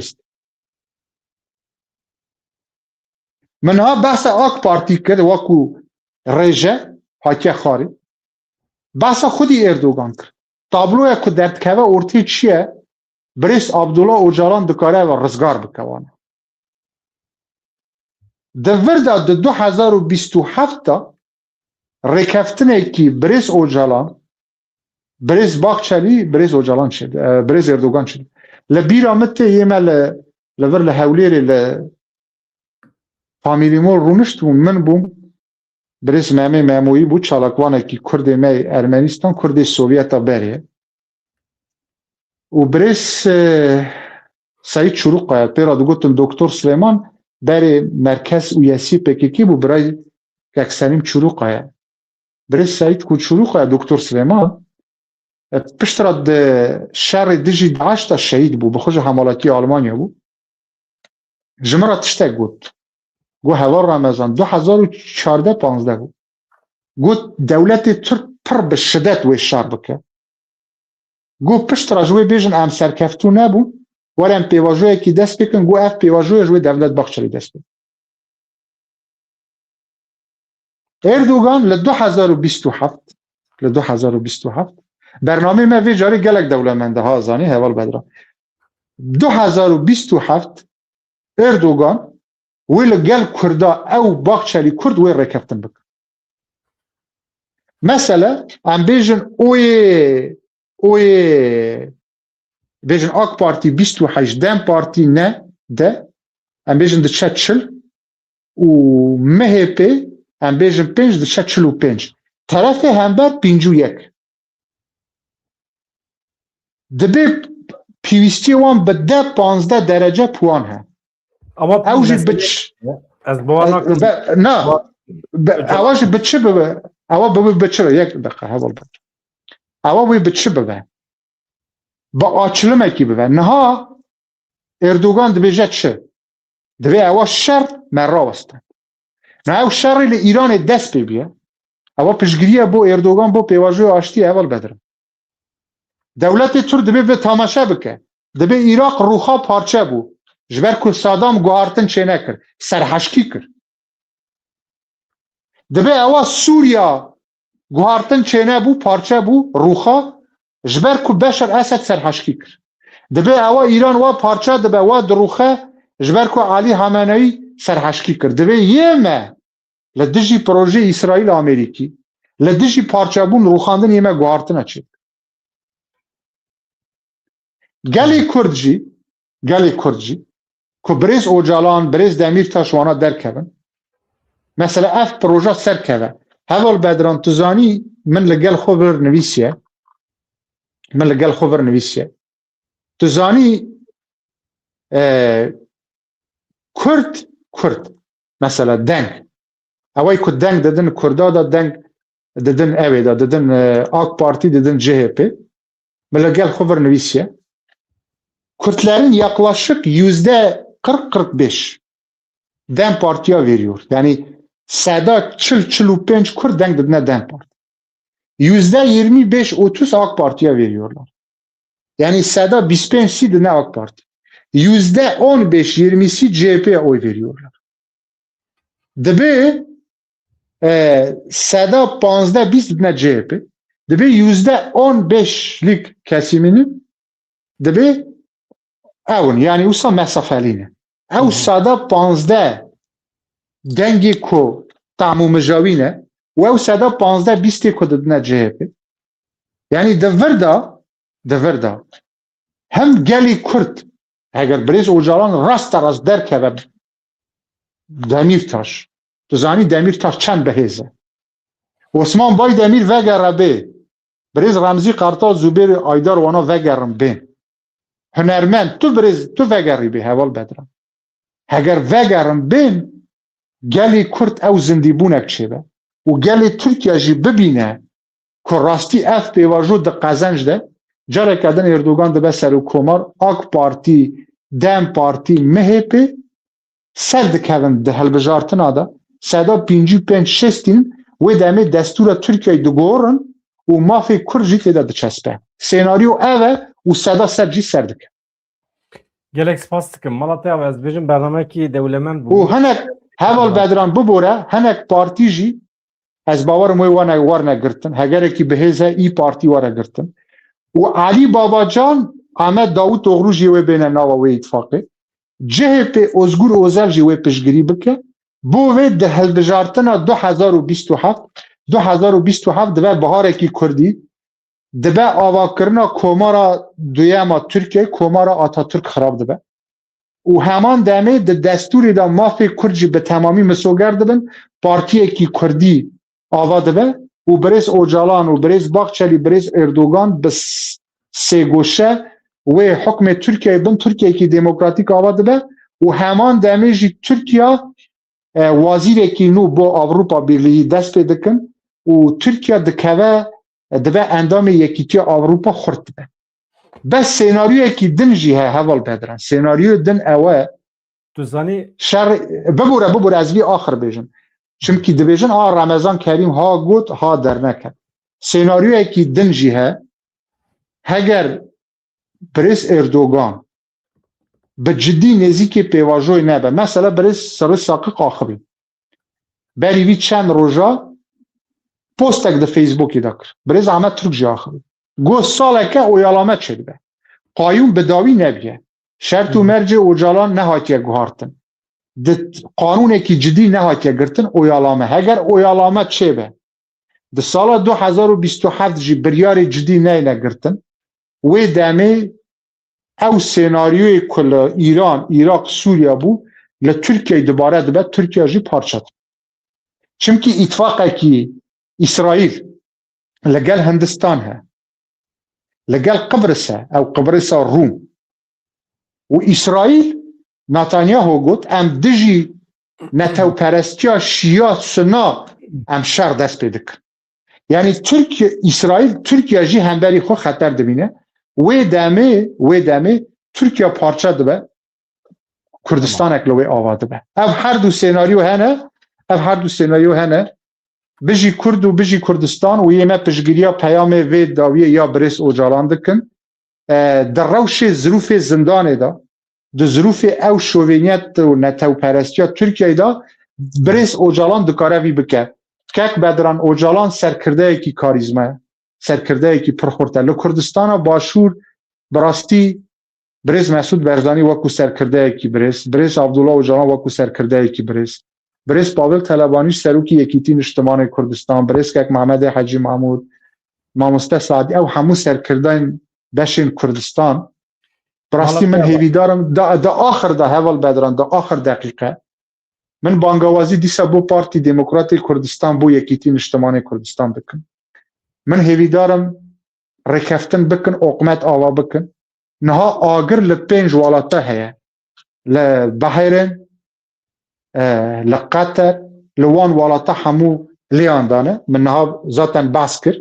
min ha behsa AK Parti kir wekû rêje hatiye xarê behsa xwedî Erdogan kir tabloya ku derdikeve ortê çi ye Brês Abdullah Öcalan dikare ve rizgar bike wan. Di vir de di 2027 da rêkeftinekî Brês Öcalan Brês Baxçelî Brês Öcalan çêdi Brês Erdogan çêdi. Li bîra min tê yê me li vir li Hewlêrê li famîlî me rûnişt û min bûm Brês Memê Memoyî bû çalakwanekî Kurdê me Ermenistan Kurdê Sovyeta berê û Brês Saîd Çurûqaya pêra digotin Doktor Silêman berê merkez û yesî PKK bû birayê Kekserîm Çurûqaya برز سعید کوچولو خواه دکتر سلیمان پشت را شر دژی داعش تا شهید بو بخوش حمالاتی آلمانیا بو جمرا تشتک گوت گو هوار رمضان 2014-15 بو گوت دولت ترک پر به شدت وی شر بکه گو پشت را جوی بیجن ام سرکفتو نبو ولی ام پیواجوی که دست بکن گو اف پیواجوی جوی دولت باخچری دست بکن اردوغان ل 2027 برنامه ما وی جاری گلک دولتمنده ها زانی حوال بدرا 2027 اردوغان وی لگل کردا او باخچری کرد وی رکفتن بکن مثلا ام بیجن اوی بیجن آک پارتی 28 دم پارتی نه ده ام بیجن ده چل و مهپی ام بیجن 5 ده چل 5 طرف همبر 51 دبی پیوستی وان به 10-15 درجه پوان هم Ama اوجی mesele بچ ez bana نه اوجی بچه ببه اوا ببه بچه یک دقیقه حوال بچه اوا بوی بچه ببه با آچلمه کی ببه نها اردوغان دبیجه چه دبی اوا شر مرا وستن نه او شر لی ایران دست ببیه اوا پشگریه بو اردوغان بو پیواجوی آشتی اول بدرم دولت تر دبی به تماشا بکه دبی عراق روخا پارچه بو جبر که صادام گوهارتن چه نکر سرحشکی کر دبی اوا سوریا گوهارتن چه نبو پارچه بو روخا جبر که بشر اسد سرحشکی کر دبی اوا ایران وا پارچه دبی وا دروخه جبر که علی خامنه‌ای سرحشکی کر دبی یمه لدجی پروژه اسرائیل امریکی لدجی پارچه بون روخاندن یمه گوهارتن چه گلی کردجی که بریز اوجالان بریز دمیر تاشوانا درکبن مثلا اف پروژه سرکبه هول بدران تزانی من لگل خبر نویسیه تزانی کرد مثلا دنگ اوی که دنگ دادن کردا دا دنگ دادن اوی دا دادن آک پارتی دادن CHP من لگل خبر نویسیه Kürtlerin yaklaşık %40-45 DEM Parti'ye veriyor. Yani sada çıl-5 Kürt denk dediğine DEM Parti. %25-30 AK Parti'ye veriyorlar. Yani sada 25'si dediğine AK Parti. %15-20'si CHP'ye oy veriyorlar. Dibi sada 15-20 dediğine CHP. Dibi %15'lik kesiminin dibi اون یعنی اوسا مسافلینه او ساده 15 دنگی کو تعموم جاوینه و او ساده 15-20 کو ددنه CHP یعنی دوردا هم گلی کرد اگر بریز اوجالان راست درکه و دمیرتاش تو زانی دمیرتاش چند بهیزه عثمان بای دمیر وگره بی بریز رمزی قرطا زوبیر آیدار وانا وگرم بین هنرمند تو وگری به حوال بدرم اگر وگرم بین گلی کرد او زندی بونک چه به و گلی ترکیه جی ببینه که راستی اف پیواجو ده قزنج ده جاره کدن اردوگان ده بسر و کمار آک پارتی دم پارتی مهپی سر ده کدن ده هلبجارتنا ده سادا 55-60 و دمه دستور ترکیه ده گورن و مافی کرجی که ده چسبه سیناریو اوه و صدا سرجی سردک gelek spas dikim Malatya ve ez bejim bername ki devlemen bu. و هنک هوال بدران ببوره هنک پارتی جی از باور موی وارنه گرتن هگره کی بهزه ای پارتی واره گرتن و علی بابا جان احمد داوود اغرو جیوه بین ناوا و اتفاقه CHP ازگور اوزل جیوه پشگری بکه بو و ده هلبجارتنا 2027 دوه بهاره کی کردی دبه آواکرنا کومارا دویما ترکیه کومارا آتاتürk خراب دبه و همان دمه ده دستوری دا مافی کرجی به تمامی مسوگر دبن پارتیه کی کردی آوا دبه و بریز اوجالان و بریز باخچلی بریز اردوگان به سیگوشه و حکم ترکیه بن ترکیه کی دموکراتیک آوا دبه و همان دمه جی ترکیه وزیر کی نو با اروپا birliği دست پیدکن و ترکیه دکوه دبه اندام یکیتی آوروپا خورد به بس سیناریوی که دن جی هوال بدرن سیناریو دن اوه تو زانی شر ببوره از وی آخر بیجن چونکی دبیجن رمضان کریم ها گوت ها در نکرد سیناریوی که دن جی هگر برس اردوگان به جدی نزدیک پیواژوی نبه مثلا برس سر ساقق آخری بری وی چند روزا پستک ده فیسبوکی دکر برس احمد ترک جی آخری گو ساله که اویالامت شد به قایون بداوی نبیه شرط و مرج اوجالان نهاتیه گوهارتن ده قانونه که جدی نهاتیه گرتن اویالامه اگر اویالامت چه به ده سال 2027 جی بریار جدی نه نگرتن و دمه او سیناریوی کل ایران عراق سوریه بو لترکیه دوباره دبه ترکیه جی پارچت چونکی اتفاقه که اسرائیل لگل هندستان ها لگل قبرس ها او قبرس روم و اسرائیل نتانیاهو گوت ام دجی نتو پرستیا شیعه سنا ام شر دست پیدک یعنی اسرائیل ترکیه جی همبری خو خطر دبینه و دمه ترکیه پارچه دبه کردستان اکلوی آواده به او هر دو سیناریو هنه بجی کرد و بجی کردستان و یمه پشگیریا پیام و داویه یا برس اوجالان دکن در روش ظروف زندانه دا در ظروف او شوینیت و نتو پرستیا ترکیه دا برس اوجالان دکاره وی بکه که بدران اوجالان سرکرده ایکی کاریزمه سرکرده ایکی پرخورته لکردستان باشور براستی برس مسعود برزانی وکو سرکرده ایکی برس عبدالله اوجالان وکو سرکرده ایکی برس پاول طلبانیش سروکی یکیتی اجتماعی کردستان برس که محمد حاجی محمود مامسته سعدی او همو سرکردن بشین کردستان براستی من هیویدارم دا آخر دا هول بدران دا آخر دقیقه من بانگوازی دیسا بو پارتی دموکراتی کردستان بو یکیتی اجتماعی کردستان بکن من هیویدارم رکفتن بکن اقمت آوا بکن نها آگر لپنج والاتا هیا لبحیرن لقطر لوان والاتا همو لیان دانه من نها ذاتا بحث کرد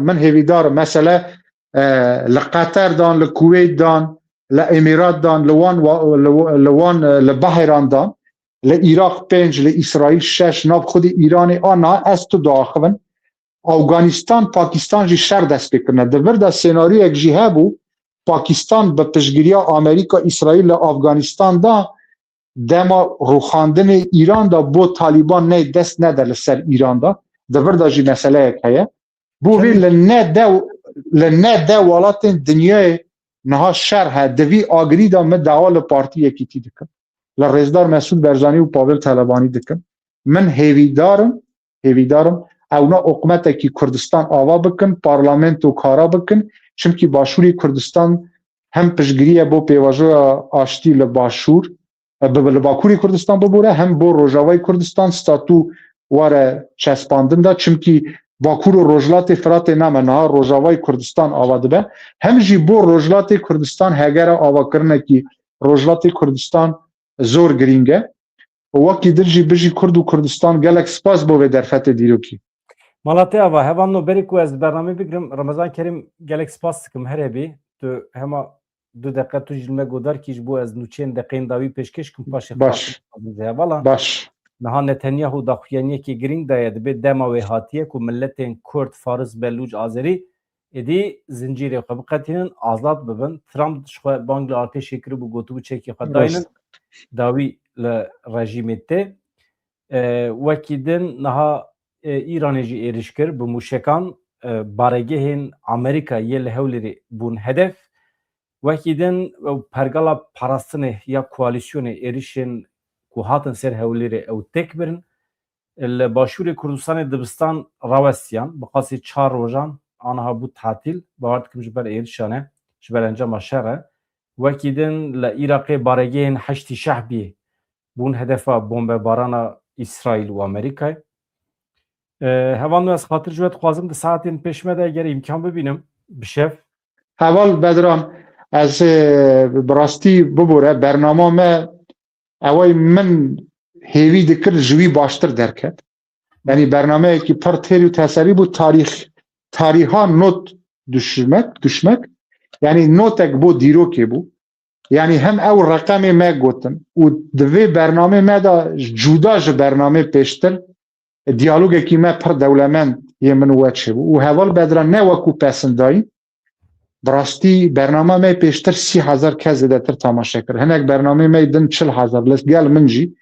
من هیویدار مثلا لقطر دان لکویت دان لامارات دان لوان لبحران دان لعراق 5 لاسرائیل 6 ناب خود ایران آنا از تو داخلن افغانستان پاکستان جی شر دست بکنه در ورد سیناریو یک جیه بو پاکستان به پشگیری آمریکا اسرائیل افغانستان دا دما روخاندن ایران دا بو طالبان نه دست نده لسر ایران دا در ورد جی مسئله که بو وی لنه ده والات دنیای نها شر ها دوی آگری دا مدعال پارتی یکیتی دکن لرزدار مسعود برزانی و پاول طلبانی دکن من هیویدارم اونا اقمت که کردستان آوا بکن پارلمنت و کارا بکن چونکی باشوری کردستان هم پشگریه بو پیواجو آشتی لباشور لباکوری کردستان ببوره هم بو روژاوی کردستان ستاتو واره چسپاندن دا چونکی باکور و روجلات فرات نامه ها روژاوی کردستان آواده به هم جی بو روجلات کردستان هگر آوا کرنه که روجلات کردستان زور گرینگه وکی در جی بجی کرد و کردستان گلک سپاس بو در فتح دیروکی مالاتی آوا هوان نو بریکو از برنامه بگرم رمضان کریم گلک سپاس کم هر هبی تو هما 2 دقیقه تو جلمه گودار کیش بو از نوچین دقیقین داوی پیشکش کم پاشه باش نها نتانیاهو داخویانیه که گرینگ داید به دماوی هاتیه که ملتین کرد فارس بلوج آذری ادی زنجیره قبقتین آزاد ببن ترامپ شخواه بانگل آرتی شکر بو گوتو چکی خود داینن داوی لرژیمته وکیدن نها ایرانی جی ایرش کر بموشکان بارگهین امریکا یل هولی بون هدف وکیدن پرگالا پاراستنه یا کوالیسیون ایرشین که هاتن سر هولی او تک برن الباشور کردستان دبستان راوستیان بقاسی 4 روزان آنها بود تعطیل باورد کم جبر ایرشانه جبر انجام شره وکیدن لعراق بارگهین 8 شعبی بون هدفا بمب باران اسرائیل و امریکا هوانو از خاطر جوت خوازم ده ساعتین پیشمه ده اگر امکان ببینم بشف اول بدران از براستی ببوره برنامه ما اوای من هیوی دکر جوی باشتر درکت یعنی برنامه کی پر تری و تسری بود تاریخ نوت düşmek yani notek bu dîrokê bû yani hem ew reqemê me gotin û di vê bernamê me da cuda ji bernamê pêştir diyalogekî me pir dewlemend yê min we çêbû û heval bedran ne wekû pesindayîn bi rastî bername me pêştir 30,000 kes zêdetir temaşe kir hinek bernamê me din 40,000 li gel min jî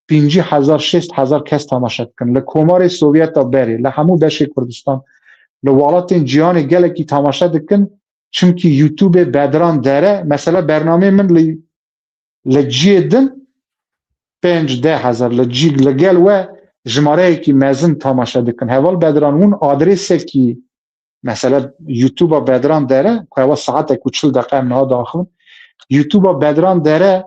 50,000-60,000 kes temaşe dikin li Komarê Sovyeta berê li hemû beşê Kurdistan li walatên cihanê gelekî temaşe dikin çünkü YouTube bedran dere mesela bername min li ciyê din 5-10,000 li gel we jimareyekî mezin temaşe dikin heval bedran hûn adresekî mesela YouTube'a bedran dere ku heva saetek û 40 deqe em niha daxivin YouTube'a bedran dere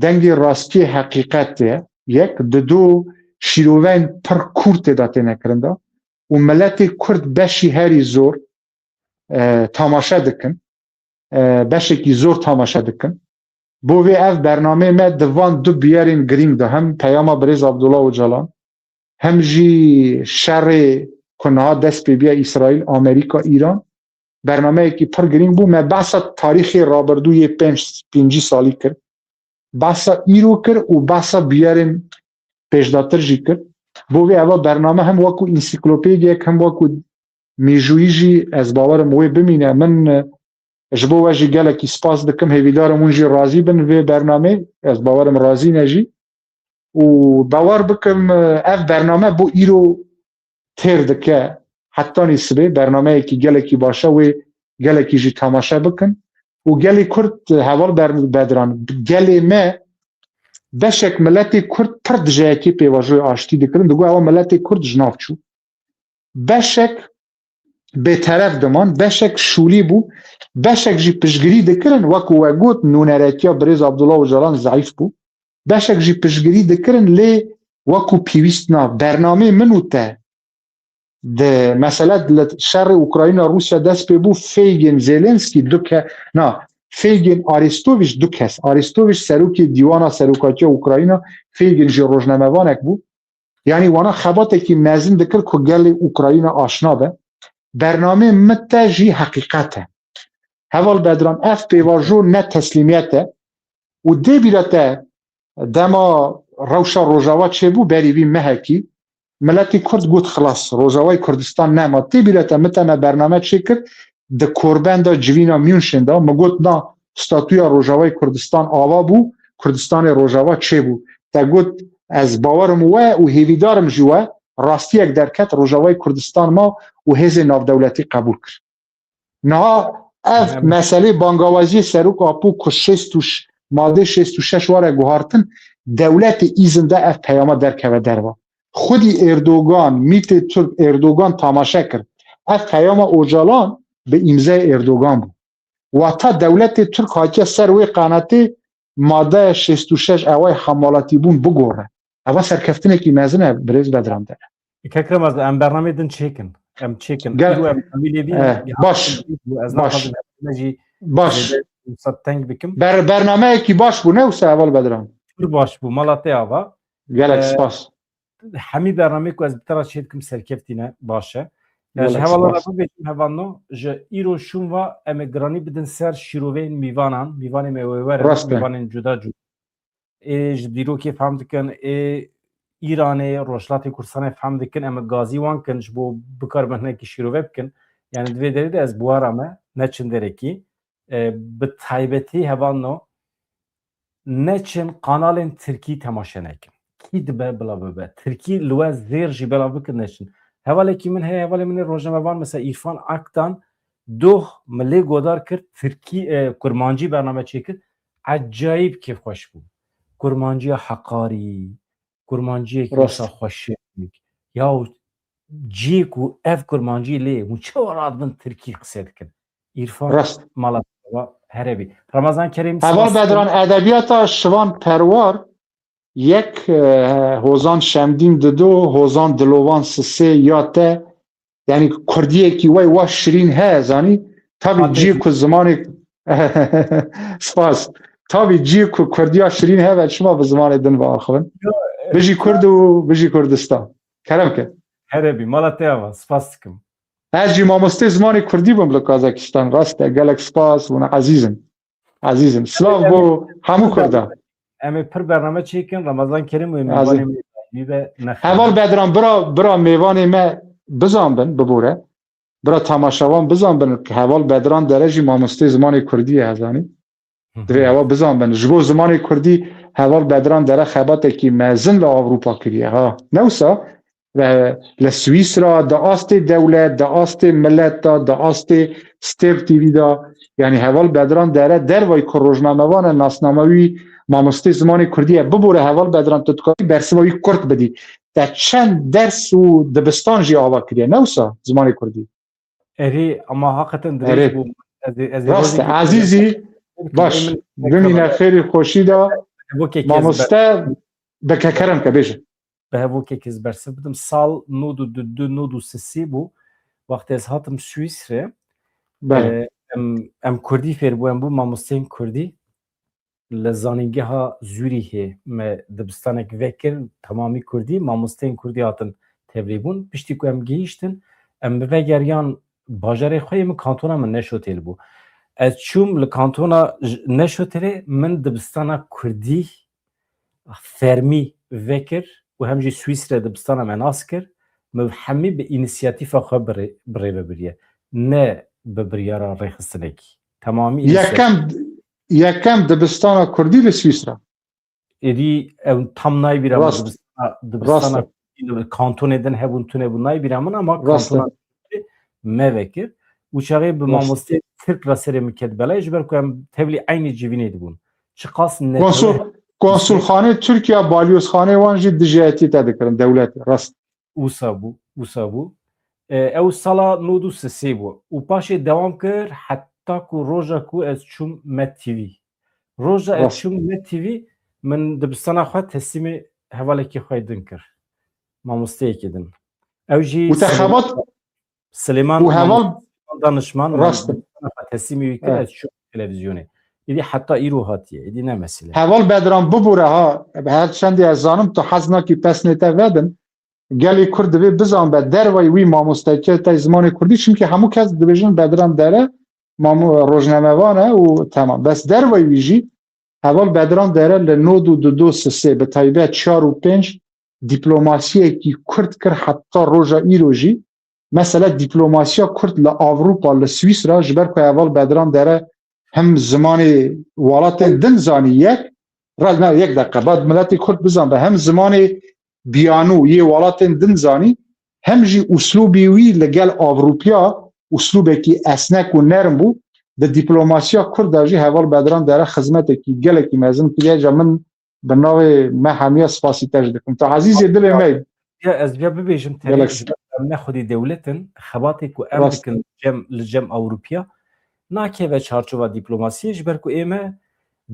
dengê rastiyê heqîqetê yek di du şîroveyên pir Kurd tê da têne kirin da û milletê Kurd beşî herî zor temaşe dikin beşekî zor temaşe dikin bo vê ev bernamê me divan du biyerên girîng da hem peyama Birêz Abdullah Öcalan hem jî şerê ku niha dest pê biya İsraîl Amerîka İran bernameyekî pir girîng bû me behsa tarîxê rabirdûyê pêncî salî kir behsa îro kir û behsa biyerên pêşdatir jî kir bo vê eva bername hem wekû însiklopediyek hem wekû mêjûyî jî ez bawerim wê bimîne min ji bo we jî gelekî spas dikim hêvîdarim hûn jî razî bin vê bernamê ez bawerim razî ne jî û bawer bikim ev bername bo îro têr dike hetanî sibê bernameyekî gelekî baş e wê gelekî jî temaşe bikin û gelê Kurd heval bedran gelê me beşek milletê Kurd pir dijeyekî pêvajoyê aştî dikirin digo ewa milletê Kurd ji nav çû beşek bêteref diman beşek şûlî bû beşek jî piştgirî dikirin wekû we got nûnerekiya Birêz Abdullah Öcalan zayîf bû beşek jî piştgirî dikirin lê wekû pîvîst na bernamê min û te de mesela li şerê Ukrayna Rusya dest pê bû Feygin Zelenskî Feygin Arestovîç du kes Arestovîç serokê dîwana serokatiya Ukrayna Feygin jî rojnamevanek bû yani wana xebatekî mezin dikir ku gelê Ukrayna aşina be bernamê min te jî heqîqet e heval bedran ev pêvajo ne teslîmiyet e û dê bîre te dema rewşa Rojava çêbû berî vî mehekî milletê Kurd got xilas Rojavayê Kurdistan nema tê bîre te min te me bername çêkir di korbenda civîna Münşên da min got na statuya Rojavayê Kurdistan ava bû Kurdistanê Rojava çêbû te got ez bawerim we û hêvîdarim jî we rastiyek derket Rojavayê Kurdistan ma û hêzên navdewletî qebûl kir niha ev meselê bangawaziyê serok apû ku madê 66 ware guhartin dewletê îzin de ev peyama derkeve derva xwedî Erdogan mîtê Türk Erdogan temaşe kir ev peyama Öcalan bi îmzayê Erdogan bû wata dewletê Türk hatiye ser wê qanetê made 66 eway hemalatîbûn bigore eva serkeftinekî mezin e Birêz bedran de Kekrem ez em bernamê din çêkin em çêkin baş teng bikim bernameyekî baş bû ne wisa heval bedran baş bû malatê ava gelek spas hemî bernamê ku ez bi te re çê dikim serkeftîne baş e ji hevalara bibêjim hevalno ji îro şûn ve em ê giranî bidin ser şîroveyên mîvanê me wêwer mîvanên cuda cû ê ji dîrokê fehm dikin ê İranê Rojhilatê Kurdistanê fehm dikin em ê gazî wan kin ji bo bikarbin hinekî şîrove bikin yani divê derê de ez buwara me neçin derekî bi taybetî hevalno neçin kanalên Tirkî temaşe nekin kî dibe bila bibe Tirkî li we zêr jî bela bikin neçin hevalekî min heye hevalê min ê rojnamevan mesela İrfan Aktan doh milê godar kir Tirkî kurmancî bername çêkir ecayîb kêfxweş bû kurmanciya heqarî kurmanciyekî wisa xweşik ya cî ku ev kurmancî lê hûn çawa radibin Tirkî qise dikin İrfan mala here bî Ramazan Kerîm heval bedran edebiyata şivan perwar yek hozan şemdîn dido hozan dilovan sisê ya te yani Kurdiyekî wey wa şirîn he zanî tabii cî ku zimanê spas tabii cî ku Kurdiya şirîn he ve çima bi zimanê din ve axivin بجی کرد و بجی کردستان کرم که هربی مالا تیاوا سپاس دکم از جی مامسته زمانی کردی بم لکازاکستان راست گلک سپاس و عزیزم سلاف بو همو کرده ام پر برنامه چیکن رمضان کریم و عزیز. میوانی میوه نخیر اول بدران برا میوان ما بزن بن ببوره برا تماشاوان بزن بن که اول بدران درجی مامسته زمانی کردی هزانی دوی اول بزن بن جبو زمانی کردی اول بدران دره خباته کی مزن ل اروپا کریه ها نوسا و لسویسرا دا آست دولت دا آست ملت دا آست ستیف تیوی دا یعنی اول بدران دره در وای کروجنامه‌وان ناسنامه‌وی مامسته زمانی کردیه ببوره اول بدران تدکاری برسوی کرد بدی در چند درس و دبستان جی آوا کریه نوسا زمانی کردی اری اما حقیقتا دریج اره بو از راست عزیزی باش بمینه خیلی خوشی دا مامسته بکرم که بیشه به هفو که کس برسه بدم سال نودو دو نودو سسی بو وقتی از هاتم سویسره بله ام کردی فیر بو ام بو مامستین کردی لزانینگه ها زوری هی ما دبستانک وکر تمامی کردی مامستین کردی هاتن تبریبون پشتی که ام گیشتن ام بگریان باجره خوی من کانتونا من نشوتیل بو از چوم لکانتونا نشوتیل من دبستانا کردی فرمی وکر و همجی سویسرا دبستانا من آسکر ما همه به اینیسیاتیف خو بری ببریه نه ببریارا ریخستنکی تمامی یکم دبستان کردی به سویسرا ادی tam نای بیرم راست کانتون دن هبون تونه بون نای بیرم اما کانتون مevekir uçağı bu mamoste Türk rasere miket belaj ber koyam tevli aynı civini dibun çıqas ne konsulxane Türkiye balyozxane wan jî dijiyatî te dikirin devlet rast usabu ew sala nodu sesê bû û paşê devam kir heta ku roja ku ez çûm Met TV roja ez çûm Met TV min dibistana xwe teslîmê hevalekî xwe din kir mamosteyekê din ew jî Süleyman danışman rast teslîmê wî kir ez çûm televizyonê êdî heta îro hatiye êdî ne mesele heval bedran bibûre ha her çendî ez zanim tu hez nakî pesnê te vedin gelê Kurd divê bizan be dervayî wî mamosteke te zimanê Kurdî çimkî hemû kes dibêjin bedran dere rojnamevan e û temam bes dervayî wî jî heval bedran dere li nod û di do sisê bi taybet 4 û 5 dîplomasiyekî Kurd kir heta roja îro jî mesela dîplomasiya Kurd li Avrupa li Swîsra ji ber ku heval bedran dere hem zimanê welatên din zanî yek dakika bad miletê Kurd bizan be hem zimanê بیانو یه ولاتن دن زانی هم جی اسلوبی وی لگل آوروپیا اسلوبی که اسنک و نرم بو ده دیپلوماسیا کرد جی حوال بدران داره خدمتی که گله که مزن که جا من به نوع ما همیه سپاسی تجدکم تا عزیزی دل می یا از بیا ببیجم تاریخ نه خودی دولتن خباتی که امریکن لجم آوروپیا ناکه و چارچوبا دیپلوماسی جبر که ایمه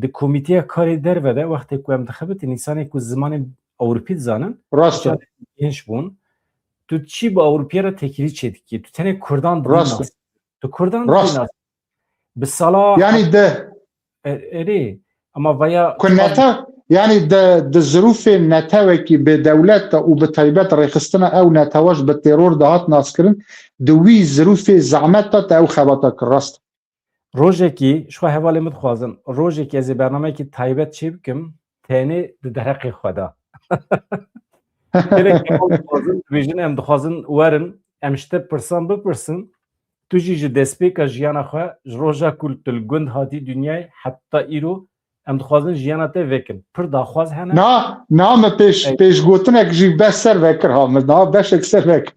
ده کمیته کاری در وده وقتی که ام دخبت انسانی که زمان Avrupa zanın راست genç bun tu çi bu Avrupa'ya tekili çetki tu tane Kurdan راست tu Kurdan راست bi sala yani de eri ama vaya kuneta yani de ظروف نتاوکی به دولت او به طیبت رخصتنا او نتاوش به ترور دهات ناسکرین دوی ظروف زعمت تا او خباتا راست روزکی شو حواله متخوازن روزکی از برنامه کی طیبت چی بکم تنه د درق خدا Vijin em dixwazin werin em ji te pirsan bipirsin tu jî ji destpêka jiyana xwe ji roja ku tu li gund hatî dünyayê heta îro em dixwazin jiyana te vekin pir daxwaz hene na me pêşgotinek jî beş ser vekir ha me na beşek ser vekir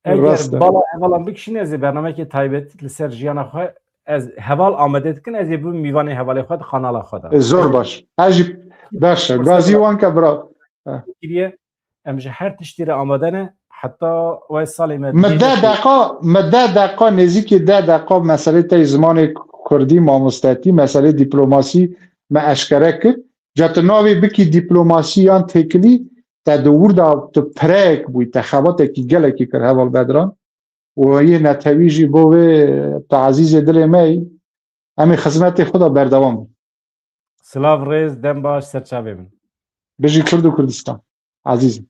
eger bala hevalan bikişîne ez ê bernamekê taybet li ser jiyana xwe ez heval amade dikin ez ê bim mîvanê hevalê xwe di xanala xwe de zor baş ez jî beş gazî wan ke bira Kiriye em ji her tiştî re amade ne heta wê salê me de deqa nêzîkî de deqa meselê te zimanê Kurdî mamostetî meselê dîplomasî me eşkere kir ca tu navê bikî dîplomasiyan têkilî te di wirda tu pireyek bûyî te xebatekî gelekî kir heval bedran û yê netewî jî bo wê te ezîzê dilê me em ê xizmetê xwe da berdewam bin Silav rêz dem baş serçavê min بژی کورد و کوردستان عزیزم